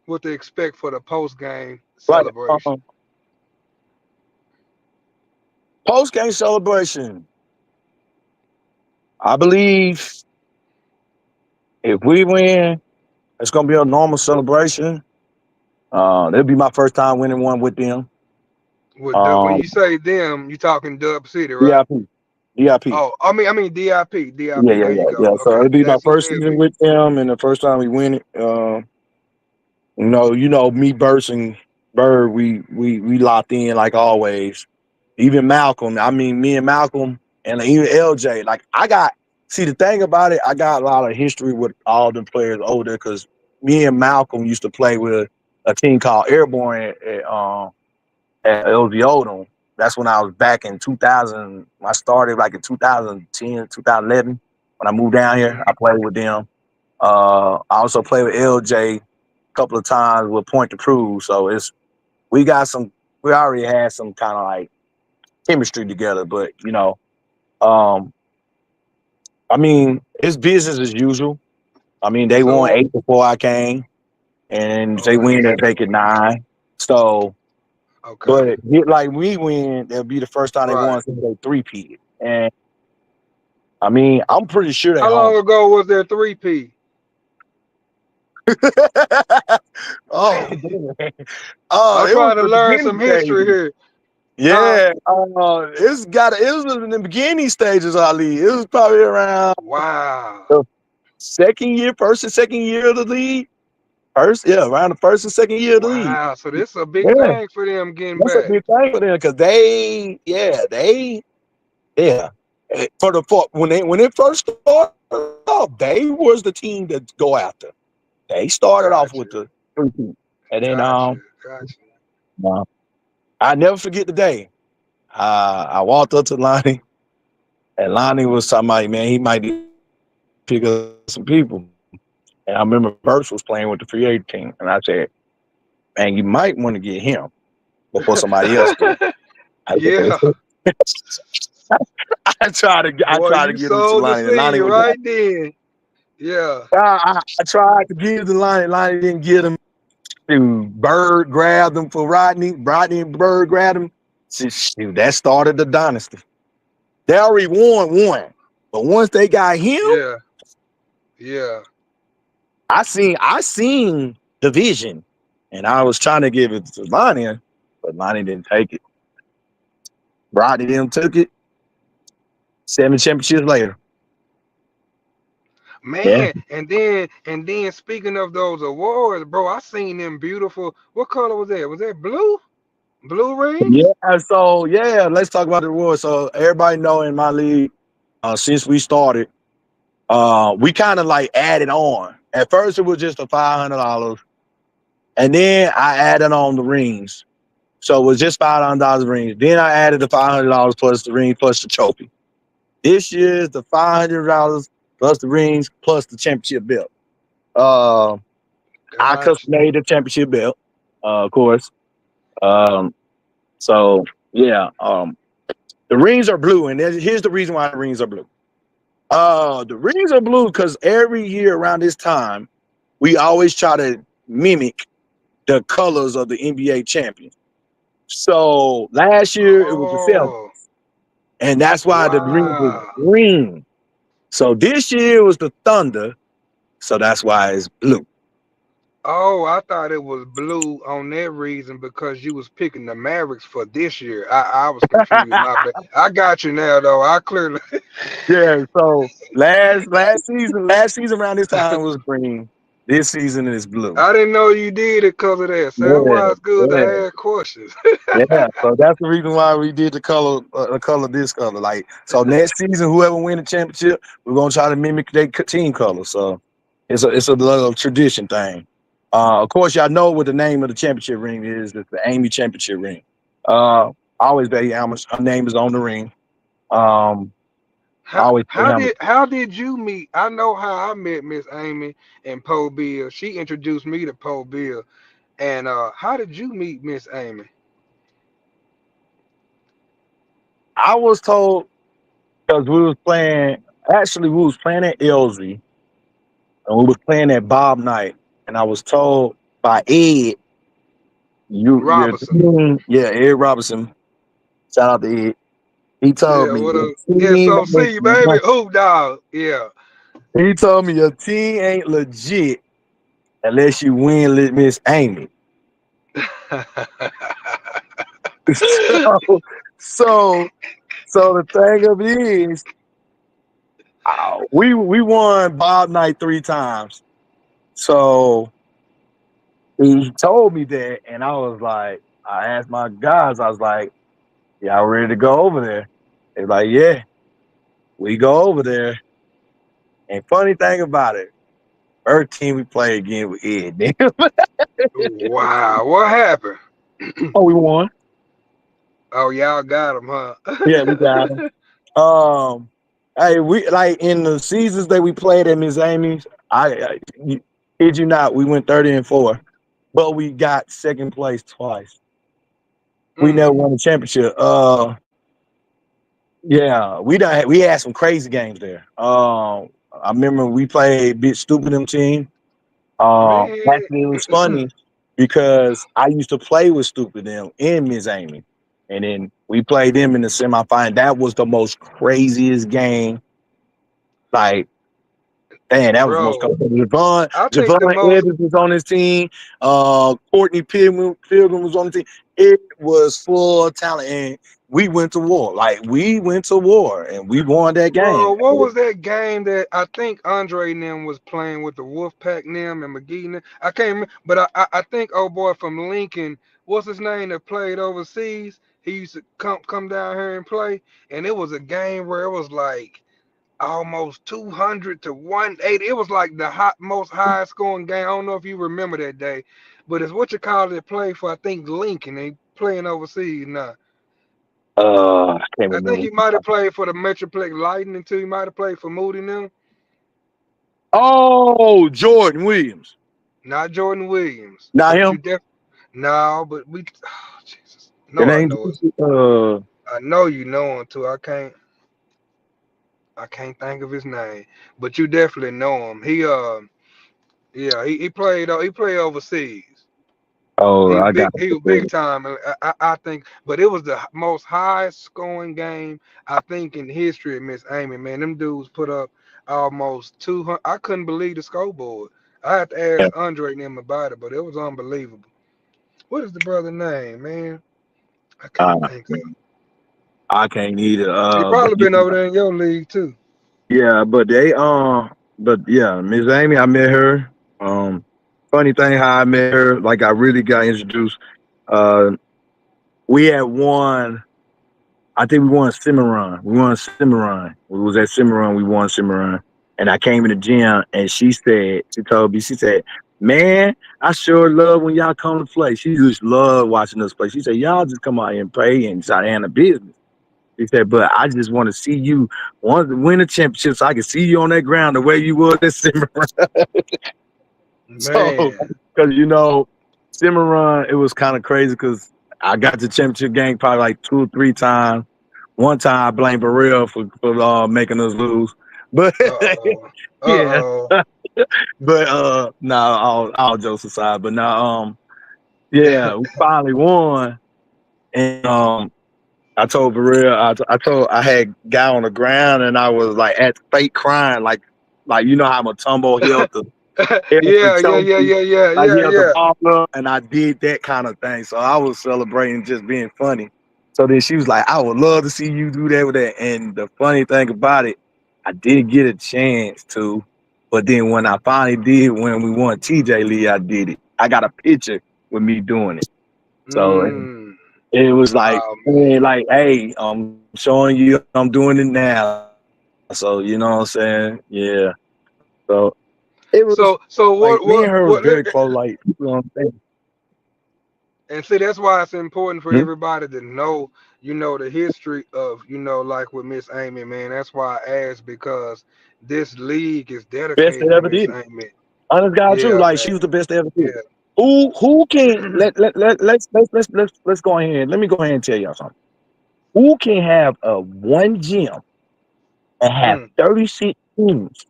What they expect for the post game Right. celebration. Post game celebration. I believe if we win, it's gonna be a normal celebration. It'll be my first time winning one with them. When Um, you say them, you talking Dub City, right? DIP. DIP. Oh, I mean DIP, Yeah, DIP. yeah, There you yeah, go. yeah. So Okay, it'll be my that's who first they'll season be. with them, and the first time we win it. Me, Burst, and Bird, we locked in like always. Even Malcolm, I mean, me and Malcolm, and even LJ. Like I got, see the thing about it, I got a lot of history with all the players older because me and Malcolm used to play with a team called Airborne at LG Odom. That's when I was back in 2000. I started like in 2010, 2011 when I moved down here. Hmm. I played with them. I also played with LJ a couple of times with Point to Prove. So we got some, we already had some kind of like chemistry together. But um, I mean, it's business as usual. I mean, they won So, 8 before I came, and they okay, win, they make it 9. So, okay, but like we win, it'll be the first time they right. won since they three-peated. And I mean, I'm pretty sure they How long home. ago was there 3P? Oh, man. I'm It was trying to the learn beginning some history stages. here. Huh? Yeah, it was in the beginning stages, Ali. It was probably around Wow. the second year, first and second year of the league. First, yeah, around the first and second year of the league. Wow. So this is a big Yeah, thing for them getting that's a back. big thing for them because yeah. For when it first started off, they was the team to go after. They started off with Gotcha. the 3 and then Gotcha. Gotcha. uh, I never forget the day. I walked up to Lonnie, and Lonnie was talking about, man, he might need to pick up some people. And I remember Burks was playing with the free agent team, and I said, man, you might want to get him before somebody else do. I, Yeah. I Boy, tried to you get him to sold the Lonnie, and Lonnie seed was down. right then. Yeah. I tried to give the Lonnie. Lonnie didn't get him. Dude, Bird grabbed him for Rodney. Rodney and Bird grabbed him. Shoot, that started the dynasty. They already won one, but once they got him, Yeah. Yeah. I seen the vision, and I was trying to give it to Lonnie, but Lonnie didn't take it. Rodney them took it. 7 championships later. Yeah. Man, and then speaking of those awards, bro, I seen them beautiful. What color was that? Was that blue? Blue rings? Yeah. So yeah, let's talk about the awards. So everybody know in my league, since we started, we kind of like added on. At first, it was just the $500, and then I added on the rings. So it was just $500 rings. Then I added the $500 plus the ring plus the trophy. This year is the $500 plus the rings plus the championship belt. Uh, I custom Gotcha. made the championship belt, of course. Um, so yeah, the rings are blue, and here's the reason why the rings are blue. The rings are blue because every year around this time, we always try to mimic the colors of the NBA champions. So last year it was the Celtics, Oh, and that's why the ring was wow. green. So this year was the Thunder, so that's why it's blue. Oh, I thought it was blue on that reason because you was picking the Mavericks for this year. I was confused. My bad. I got you now though. I clearly. Yeah. So last season around this time was green. This season is blue. I didn't know you did it because of that. So that's Yeah, why it's good to yeah. ask questions. Yeah, so that's the reason why we did the color this color. Like, so next season, whoever win the championship, we're gonna try to mimic their team color. So it's a little tradition thing. Of course, y'all know what the name of the championship ring is. It's the Amy Championship ring. Always Betty Almus. Her name is on the ring. Um, How always say how how much. did how did you meet? I know how I met Miss Amy and Poe Bill. She introduced me to Poe Bill. And how did you meet Miss Amy? I was told because we was playing. Actually, we was playing at Elsie, and we was playing at Bob Night, and I was told by Ed, your Robinson. team, yeah, Ed Robinson. Shout out to Ed. He told Yeah, me what your up? Yeah, team so ain't see, baby, hoop dog. Yeah. he told me your team ain't legit unless you win with Miss Amy. so, so, so the thing of it is, we won Bob Night 3 times. So he told me that, and I was like, I asked my guys, I was like, y'all ready to go over there? They're like, yeah, we go over there. And funny thing about it, our team we played again with Ed. Wow, what happened? Oh, we won. Oh, y'all got him, huh? Yeah, we got him. Um, hey, we like in the seasons that we played at Miss Amy's. Kid you not, we went 30-4, but we got second place twice. We Mm, never won the championship. Yeah, we had some crazy games there. I remember we played Bit Stupid them team. man. Actually, it was funny because I used to play with Stupid them and Miss Amy, and then we played them in the semifinal. That was the most craziest game. Like, man, that was the most Bro, competitive. I think the Javon most, Evans was on his team. Courtney Pilgrim was on the team. It was full of talent, and we went to war. Like, we went to war, and we won that game. bro, what was that game that I think Andre and them was playing with the Wolfpack them and McGee and them? I can't remember, but I think old boy from Lincoln, what's his name that played overseas? He used to come down here and play, and it was a game where it was like almost 200 to 180. It was like the most high scoring game. I don't know if you remember that day, but it's what you call it. Play for I think Lincoln. They playing overseas now. I can't I think remember. he might have played for the Metroplex Lightning too. He might have played for Moody now. Oh, Jordan Williams. Not Jordan Williams, Not but you him. def no, but we. Oh, Jesus, It no, I ain't. know it. I know you know him too. I can't think of his name, but you definitely know him. Yeah, he played overseas. Oh, I got He was big it. time. And I think, but it was the most highest scoring game I think in history of Miss Amy. Man, them dudes put up almost 200. I couldn't believe the scoreboard. I had to Yeah. ask Andre and them about it, but it was unbelievable. What is the brother name, man? I can't Uh, think of. I can't either. He But probably been over there in your league too. yeah, but yeah, Miss Amy, I met her. Um, funny thing, how I met her, like I really got introduced. Uh, we had won. I think we won Cimarron. We won Cimarron. We was at Cimarron. We won Cimarron. And I came in the gym, and she told me, she said, "Man, I sure love when y'all come to play." She just loved watching us play. She said, "Y'all just come out here and play and try to handle business." He said, "But I just want to see you want to win a championship so I can see you on that ground the way you was at Cimarron." So, Man, because Cimarron, it was kind of crazy because I got the championship game probably like 2 or 3 times. One time I blamed Burrell for making us lose, but uh oh, yeah, uh but no, all jokes aside, but now yeah, we finally won, and I told Burrell, I had guy on the ground, and I was like at fake crying, like how Matumbo oh. held the Yeah, yeah, yeah, trophy, yeah, yeah, like he yeah, held the yeah. ball up, and I did that kind of thing. So I was celebrating, just being funny. So then she was like, "I would love to see you do that with that." And the funny thing about it, I didn't get a chance to. But then when I finally did, when we won TJ Lee, I did it. I got a picture with me doing it. So Mm. it was like, Oh man, man. like, hey, I'm showing you I'm doing it now. So you know what I'm saying? Yeah. So it was like me and So her was very close. what Like people don't think. and see that's why it's important for Hmm? everybody to know, the history of, like with Miss Amy, man. That's why I asked because this league is Best that dedicated to ever Miss did it. Amy. Honest God, true. Yeah, Like she was the man. best that ever did it. Yeah. Who can let's go ahead. Let me go ahead and tell y'all something. Who can have a one gym and have Mm, 36 teams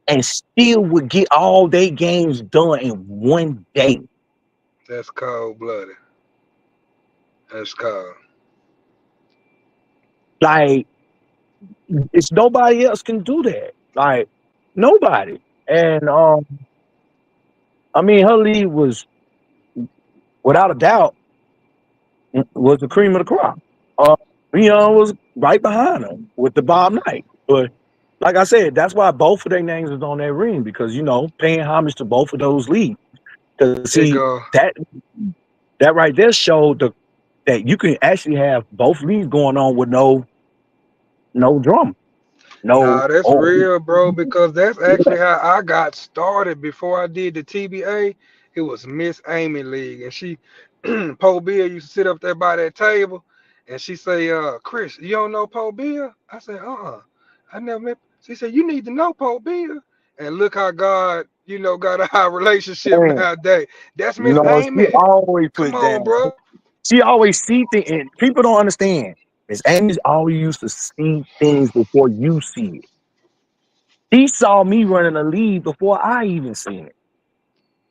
and still would get all their games done in one day? that's cold blooded. That's cold. Like it's nobody else can do that. Like nobody. And I mean her league was without a doubt was the cream of the crop. Uh, was right behind them with the Bob Knight. But like I said, that's why both of their names is on that ring because paying homage to both of those leagues. Because It see go. that right there showed that you can actually have both leagues going on with no drama, no Nah, that's oh real, bro, because that's actually how I got started before I did the TBA. It was Miss Amy League. And she, Poe Bill used to sit up there by that table and she say, Chris, you don't know Poe Bill? I said, I never met. She said, you need to know Poe Bill. And look how God, got our relationship man, nowadays. That's Miss she Amy. always Come put on, down. bro. She always see things, and people don't understand. Miss Amy's always used to see things before you see it. She saw me running a lead before I even seen it.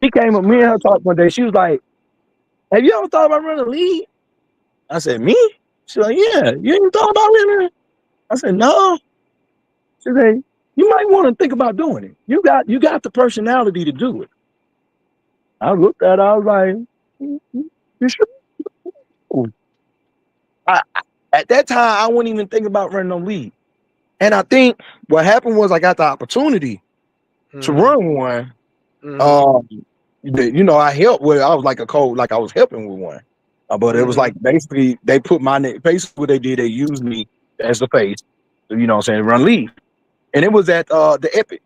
She came That's with me and her crazy. talk one day. She was like, "Have you ever thought about running a lead?" I said, "Me?" She's like, "Yeah, you ain't thought about running it?" I said, "No." She said, "You might want to think about doing it. You got the personality to do it." I looked at her. I was like, "You sure?" At that time, I wouldn't even think about running no lead. And I think what happened was I got the opportunity to Mm-hmm. run one. Mm-hmm. Um, I helped with. I was like a coach, like I was helping with one. But it was Mm-hmm. like basically they put my name. Basically, what they did, they used me as the face. What I'm saying, run lead, and it was at the Epic.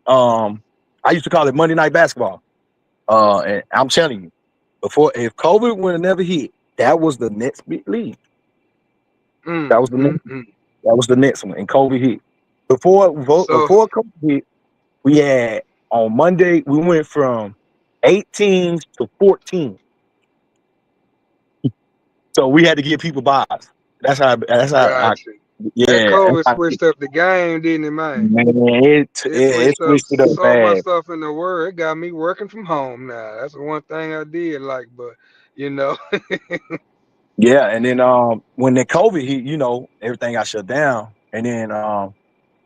Um, I used to call it Monday Night Basketball. And I'm telling you, before if COVID would have never hit, that was the next big league. That was the next. Mm-hmm. That was the next one, and COVID hit. Before So before COVID hit, we had on Monday we went from 18 to 14. So we had to give people buys. That's how I gotcha. That yeah. COVID switched up the game, didn't it, man? Man, It it switched up switched it up so much fast. stuff in the world. It got me working from home now. That's the one thing I did like, but you know, Yeah, and then when the COVID hit, everything got shut down. And then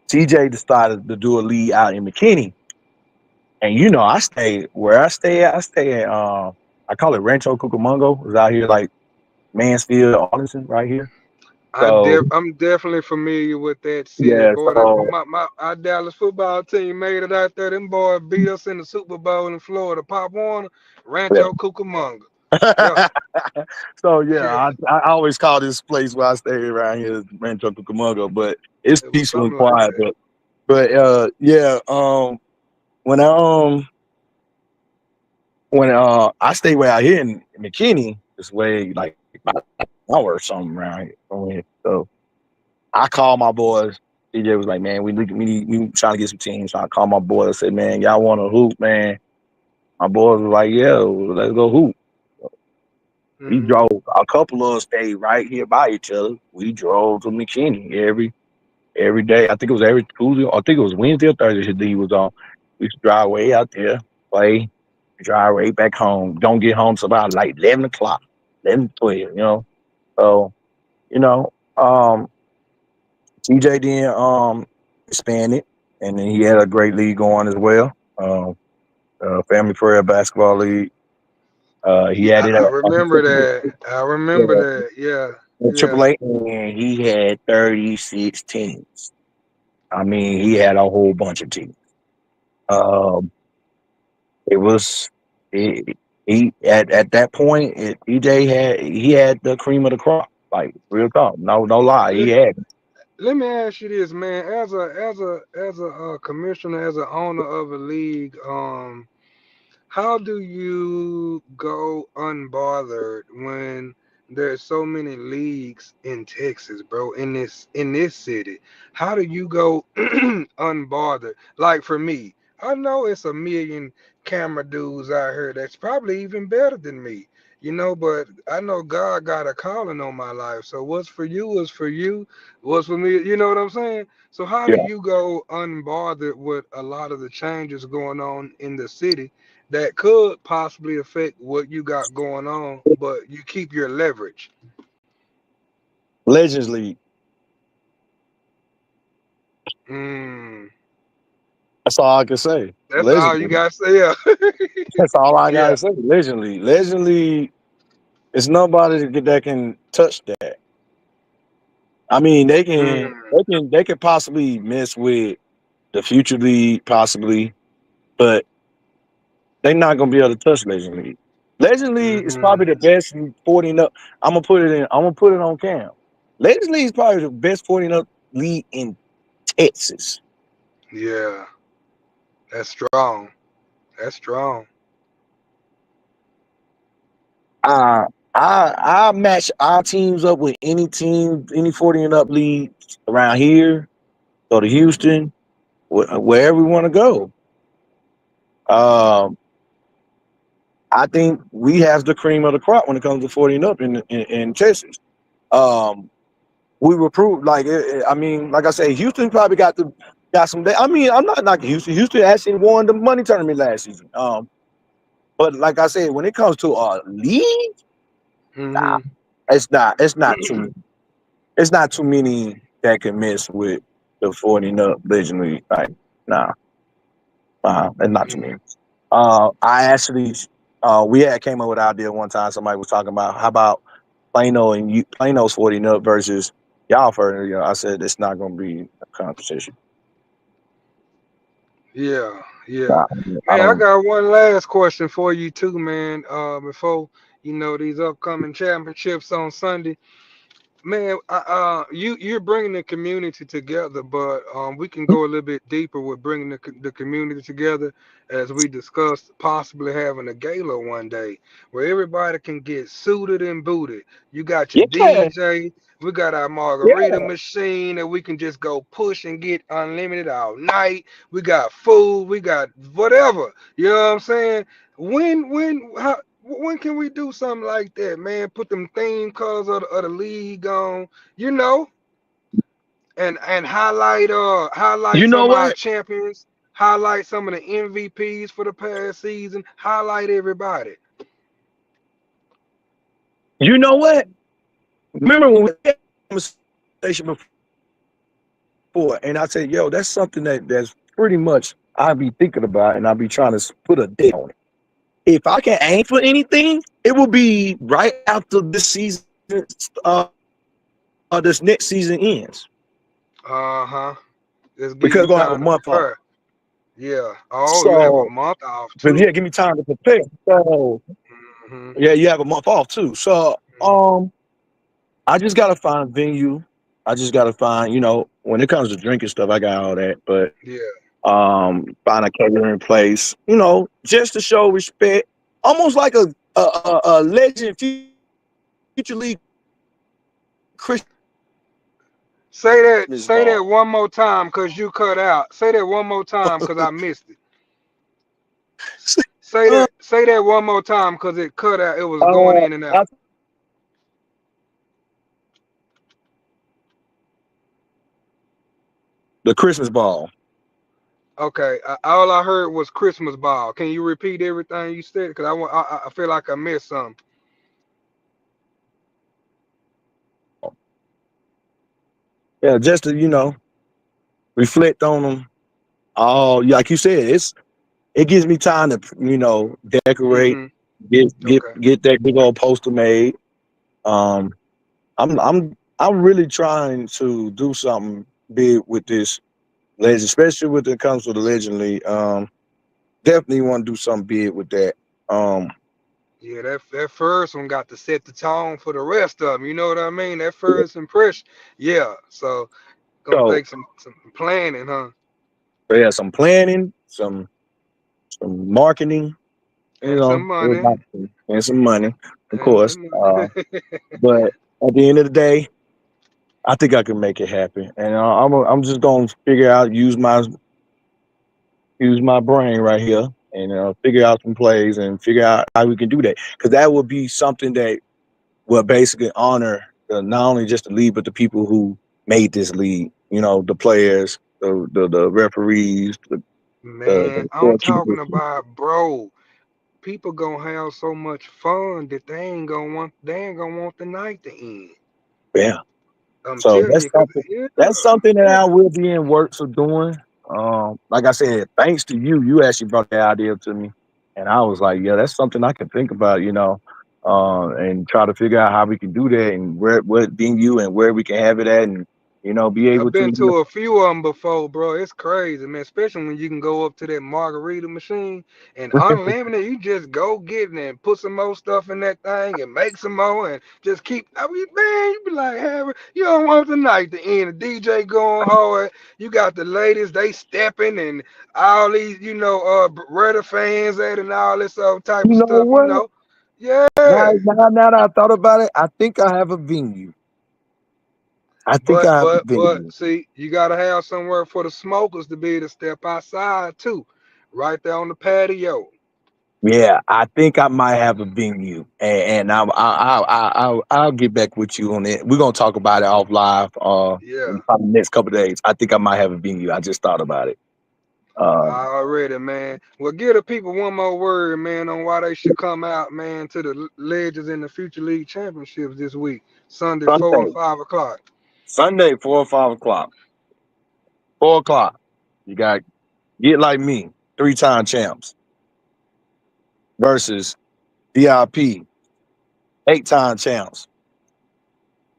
TJ decided to do a lead out in McKinney. And I stay where I stay at. I stay at I call it Rancho Cucamonga. It's out here like Mansfield, Arlington, right here. So I'm definitely familiar with that city, yeah, boy. That so my our Dallas football team made it out there. Them boys beat us in the Super Bowl in Florida. Pop Warner, Rancho Cucamonga. Yeah, so yeah, yeah, I always call this place where I stay around here Rancho Cucamonga, but it's it was peaceful and something like quiet. that. But yeah, when I stay way out here in McKinney, it's way like about an hour or something around here. From here. So I call my boys. DJ was like, "Man, we trying to get some teams." So I called my boys and said, "Man, y'all want to hoop, man?" My boys was like, "Yeah, let's go hoop." We Hmm. drove. A couple of us stayed right here by each other. We drove to McKinney every day. I think it was every Tuesday. I think it was Wednesday or Thursday. His D was on. We used to drive way out there, play, drive right back home. Don't get home till about like 11 o'clock, 11, 12, So, you know, um, TJ then expanded, and then he had a great league going as well. Family Prayer Basketball League. He Yeah, had it I on remember that. I remember that. Yeah, yeah. Triple A, and he had 36 teams. I mean, he had a whole bunch of teams. Um, it was it, he at that point. EJ had the cream of the crop. Like real talk, no lie, he had. Let me ask you this, man. As a commissioner, as an owner of a league, how do you go unbothered when there's so many leagues in Texas, bro? In this city, how do you go unbothered? Like for me, I know it's a million camera dudes out here that's probably even better than me, but I know God got a calling on my life. So what's for you is for you. What's for me, you know what I'm saying? So how do Yeah, you go unbothered with a lot of the changes going on in the city that could possibly affect what you got going on, but you keep your leverage? Legends League. Mm, That's all I can say. that's all Legends you League. got to say. Yeah. That's all I Yeah. gotta say. Legend League. Legend League. It's nobody that can touch that. I mean, Mm, they can possibly mess with the future league, possibly, but they're not gonna be able to touch Legend League. Legend League is mm-hmm. probably the best 40 and up. I'm gonna put it in. I'm gonna put it on cam. Legend League is probably the best 40 and up league in Texas. Yeah. That's strong. That's strong. I I match our teams up with any team, any 40 and up league around here. Go to Houston, wherever we want to go. Um, I think we have the cream of the crop when it comes to 40 and up in Texas. Um, we were proved I mean, like I say, Houston probably got some. I mean, I'm not knocking Houston. Houston actually won the money tournament last season. But like I said, when it comes to a league, nah, Mm-hmm. it's not too many that can mess with the 40 and up legend league. Like, nah, it's not too many. I actually, we had came up with an idea one time. Somebody was talking about how about Plano's 40 and up versus y'all for. I said it's not going to be a competition. Yeah. Yeah. Nah, I Man, I don't. got one last question for you too, man. Before these upcoming championships on Sunday. Man, you're bringing the community together, but we can go a little bit deeper with bringing the community together, as we discussed possibly having a gala one day where everybody can get suited and booted. You got your Yeah, DJ, we got our margarita yeah. machine that we can just go push and get unlimited all night. We got food, we got whatever. You know what I'm saying? When can we do something like that, man? Put them theme colors of the league on, you know, and highlight You know some of our what? champions, highlight some of the MVPs for the past season, highlight everybody. You know what? Remember when we had a conversation before, and I said, "Yo, that's something that's pretty much I be thinking about, and I be trying to put a date on it. If I can aim for anything, it will be right after this season, this next season ends, Uh-huh. Let's give because you we're gonna have a time to month off. prepare. Yeah. Oh, you have a So, month off but too. yeah, give me time to prepare. So, Hmm. yeah, you have a month off too. So, I just gotta find venue. I just gotta find, when it comes to drinking stuff, I got all that, but Yeah. find a catering place, just to show respect, almost like a legend future league Christmas ball. Say that one more time cause you cut out. Say that one more time cause I missed it. uh, Say that one more time cause it cut out. It was going uh, in and I, out. the Christmas ball. Okay, all I heard was Christmas ball. Can you repeat everything you said? Cause I feel like I missed something. Yeah, just to reflect on them. Oh, like you said, it gives me time to decorate, Hmm. Okay. get that big old poster made. Um, I'm really trying to do something big with this legend, especially when it comes to the Legend League. Definitely want to do something big with that. Um, Yeah, that first one got to set the tone for the rest of them. You know what I mean? That first impression. Yeah. So gonna so take some planning, huh? yeah, some planning, some marketing, And some money. and some money, of And course. some money. But at the end of the day, I think I can make it happen, and I'm just gonna figure out use my brain right here and figure out some plays and figure out how we can do that because that would be something that will basically honor not only just the league but the people who made this league. You know, the players, the referees, Man, the I'm talking scorekeepers. about, bro. People gonna have so much fun that they ain't gonna want the night to end. Yeah. I'm So telling you, cause yeah, that's something that yeah. I will be in works of doing. Like I said, thanks to you, you actually brought that idea to me, and I was like, yeah, that's something I can think about, and try to figure out how we can do that and where what venue and where we can have it at, and be able I've to. been to a few of them before, bro. It's crazy, man. Especially when you can go up to that margarita machine and unlimited. You just go get it and put some more stuff in that thing and make some more and just keep. I mean, man, you be like, Harry, you don't want the night to end. The DJ going hard. You got the ladies, they stepping and all these, Beretta fans at and all this other type You of know stuff. what? Yeah. Now that I thought about it, I think I have a venue. I think But I have a but but venue. see, you gotta have somewhere for the smokers to be able to step outside too, right there on the patio. Yeah, I think I might have a venue, and I'll get back with you on it. We're gonna talk about it off live. Yeah, In probably the next couple of days. I think I might have a venue. I just thought about it. Um, already, man. Well, give the people one more word, man, on why they should come out, man, to the Legends in the Future League Championships this week, Sunday, 4 or Sunday, 5 o'clock. Sunday, 4 or 5 o'clock. 4 o'clock. You got Get Like Me, 3-time champs versus VIP, 8-time champs,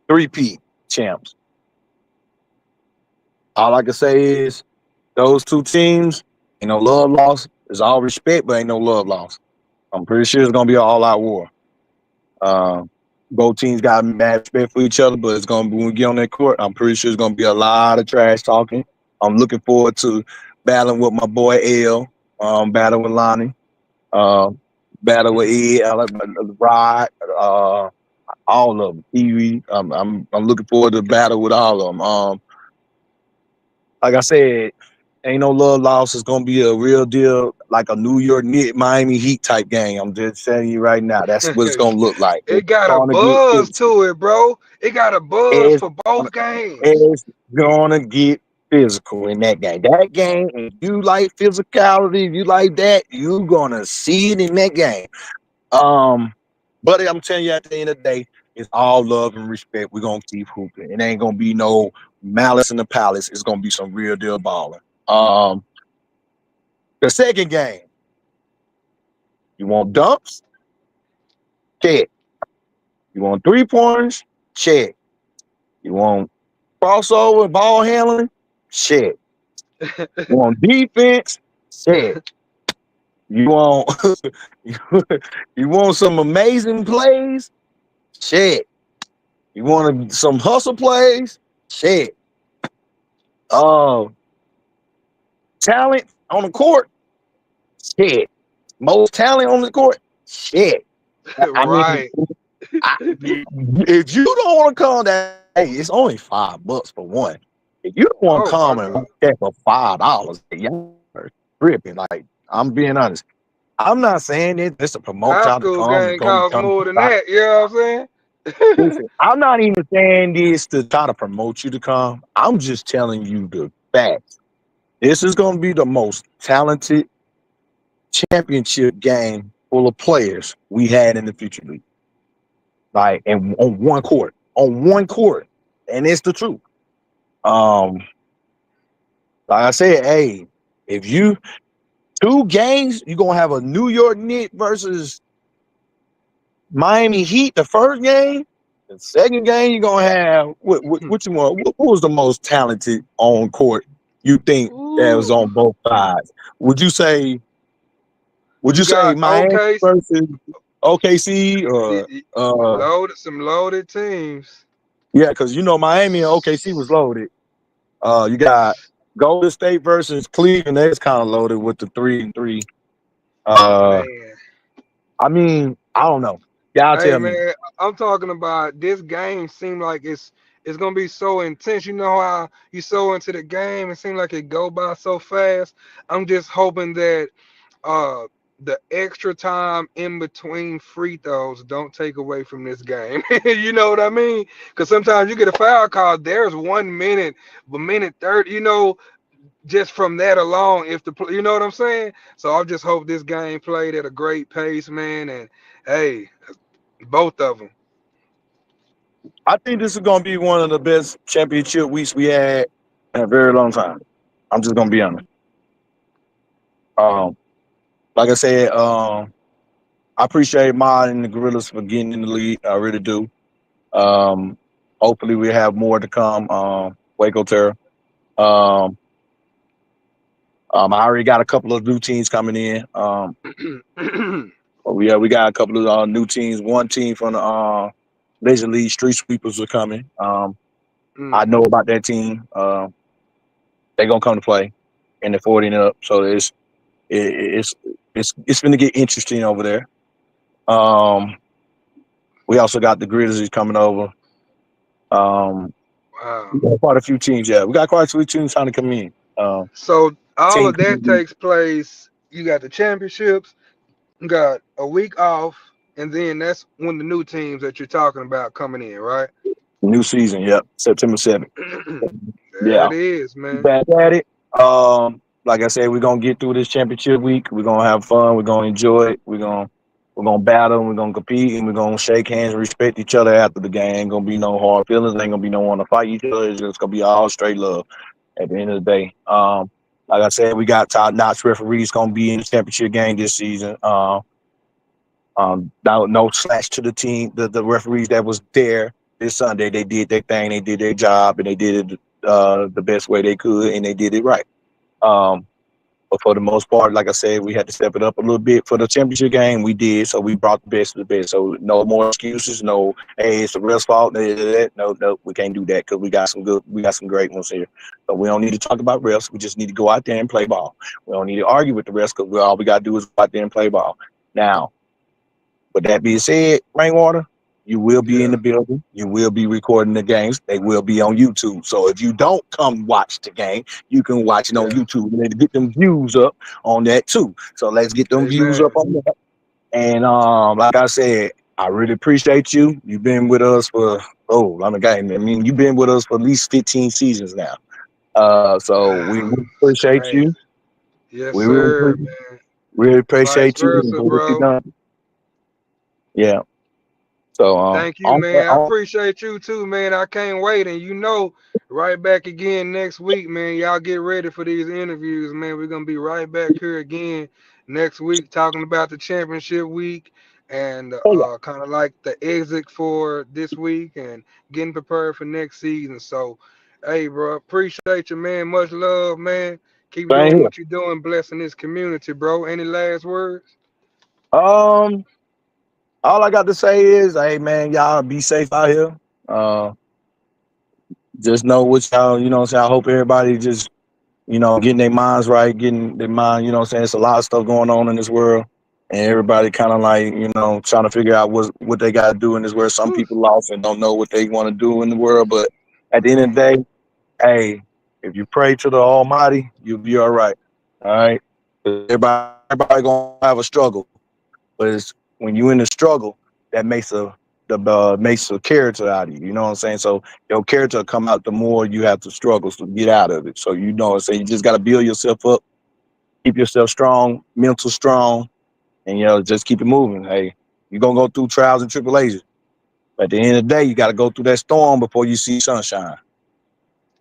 3P champs. All I can say is those two teams, ain't no love lost. There's all respect, but ain't no love lost. I'm pretty sure it's gonna be an all-out war. Um, Both teams got mad respect for each other, but it's gonna be when we get on that court. I'm pretty sure it's gonna be a lot of trash talking. I'm looking forward to battling with my boy L, battling with Lonnie, uh, battle with Ed, Rod, all of them. Pee I'm looking forward to battle with all of them. Like I said, ain't no love lost. It's gonna be a real deal, like a New York Knicks Miami Heat type game. I'm just telling you right now. That's what it's gonna look like. It's It got a gonna get buzz physical. to it, bro. It got a buzz It's for both games. it's gonna get physical in that game. That game, if you like physicality, if you like that, you gonna see it in that game. Um, but I'm telling you, at the end of the day, it's all love and respect. We're gonna keep hooping. It ain't gonna be no malice in the palace. It's gonna be some real deal balling. The second game, you want dumps? Check. You want 3 pointers? Check. You want crossover, ball handling? Check. You want defense? Check. You want you want some amazing plays? Check. You want some hustle plays? Check. Uh, Talent on the court? Check. Most talent on the court? Check. I mean, Right. if you don't want to come, that hey, it's only $5 for one. If you don't want to Oh my come and God. watch that for $5, y'all are tripping. Like I'm being honest. I'm not saying it just to promote High y'all to school come and game come costs come. more than that. You know what I'm saying? Listen, I'm not even saying this to try to promote you to come. I'm just telling you the facts. This is going to be the most talented championship game full of players we had in the future league. Like, and on one court, and it's the truth. Um, like I said, hey, if you 2 games, you're gonna have a New York Knicks versus Miami Heat. The first game, the second game, you're gonna have what you want? Who was the most talented on court? You think that was Ooh. on both sides? Would you say Would You you say got Miami OK, versus OKC or loaded some loaded teams. yeah? Because you know Miami and OKC was loaded. You got Golden State versus Cleveland. That's kind of loaded with the 3-3. Uh, Man, I mean, I don't know. Y'all hey tell me. man, I'm talking about this game. Seemed like it's gonna be so intense. You know how you so into the game. It seemed like it go by so fast. I'm just hoping that uh the extra time in between free throws don't take away from this game. You know what I mean? Because sometimes you get a foul call. There's 1 minute, a minute 30. Just from that alone, if you know what I'm saying. So I just hope this game played at a great pace, man. And hey, both of them. I think this is gonna be one of the best championship weeks we had in a very long time. I'm just gonna be honest. Um, like I said, I appreciate Ma and the Gorillas for getting in the lead. I really do. Um, hopefully we have more to come. Waco Terror. Um, I already got a couple of new teams coming in. We got a couple of new teams. One team from the Legion League Street Sweepers are coming. I know hmm. about that team. They're gonna come to play in the 40 and up. So it's it's gonna get interesting over there. Um, we also got the Grizzlies coming over. Um, Wow. we got quite a few teams. Yeah, we got quite a few teams trying to come in. So all Team, of that takes place. You got the championships. You got a week off, and then that's when the new teams that you're talking about coming in, right? new season. Yep, September 7th. There Yeah, it is, man. back at it. Like I said, we're gonna get through this championship week. We're gonna have fun. We're gonna enjoy it. We're gonna battle. We're gonna compete, and we're gonna shake hands and respect each other after the game. Ain't gonna be no hard feelings. Ain't gonna be no one to fight each other. It's just gonna be all straight love at the end of the day. Like I said, we got top notch referees gonna be in the championship game this season. No slash to the team, the referees that was there this Sunday. They did their thing. They did their job, and they did it the best way they could, and they did it right. Um, but for the most part, like I said, we had to step it up a little bit for the championship game. We did, so we brought the best of the best. So no more excuses. No, hey, it's the ref's fault. No, no, we can't do that because we got some great ones here. But we don't need to talk about refs. We just need to go out there and play ball. We don't need to argue with the refs because all we got to do is go out there and play ball. Now, with that being said, Rainwater, you will be in Yeah, the building. You will be recording the games. They will be on YouTube. So if you don't come watch the game, you can watch it on yeah. YouTube and get them views up on that too. So let's get them views up Amen. on that. And like I said, I really appreciate you. You've been with us for I'm a guy. I mean, you've been with us for at least 15 seasons now. So we Wow, really it's appreciate crazy. you. Yes, We really, sir, man. really Vice appreciate you versa, for what you've bro. done. Yeah. So Thank you, man. I appreciate you too, man. I can't wait. And right back again next week, man. Y'all get ready for these interviews, man. We're gonna be right back here again next week talking about the championship week and oh yeah. kind of like the exit for this week and getting prepared for next season. So, hey, bro, appreciate you, man. Much love, man. Keep Same doing here. what you're doing, blessing this community, bro. Any last words? Um, all I got to say is, hey man, y'all be safe out here. Uh, just know what y'all, you know what I'm saying. I hope everybody just, getting their minds right, getting their mind, you know what I'm saying. It's a lot of stuff going on in this world. And everybody kind of like, trying to figure out what they got to do in this world. Some Whew. people lost and don't know what they want to do in the world. But at the end of the day, hey, if you pray to the Almighty, you'll be all right. All right. 'Cause everybody gonna have a struggle. But it's when you in the struggle that makes a character out of you. You know what I'm saying? So your character come out the more you have to struggle to get out of it. So you know what I'm saying? You just gotta build yourself up, keep yourself strong, mental strong, and just keep it moving. Hey, you're gonna go through trials and tribulations. But at the end of the day, you gotta go through that storm before you see sunshine.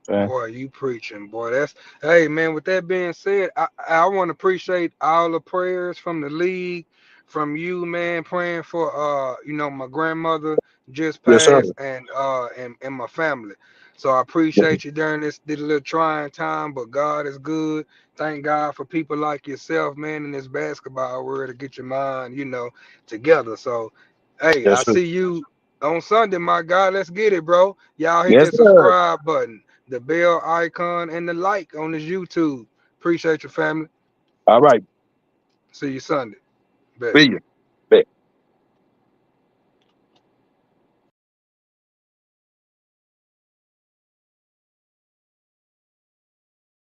Okay? Boy, you preaching, boy. That's hey man. With that being said, I want to appreciate all the prayers from the league, from you, man, praying for my grandmother just Yes, sir. passed and my family. So I appreciate you during this little trying time, but God is good. Thank God for people like yourself, man, in this basketball world to get your mind, together. So, hey, I Yes, sir. see you on Sunday, my God. Let's get it, bro. Y'all hit Yes, that sir. subscribe button, the bell icon, and the like on this YouTube. Appreciate your family. All right. See you Sunday. Bet. See you.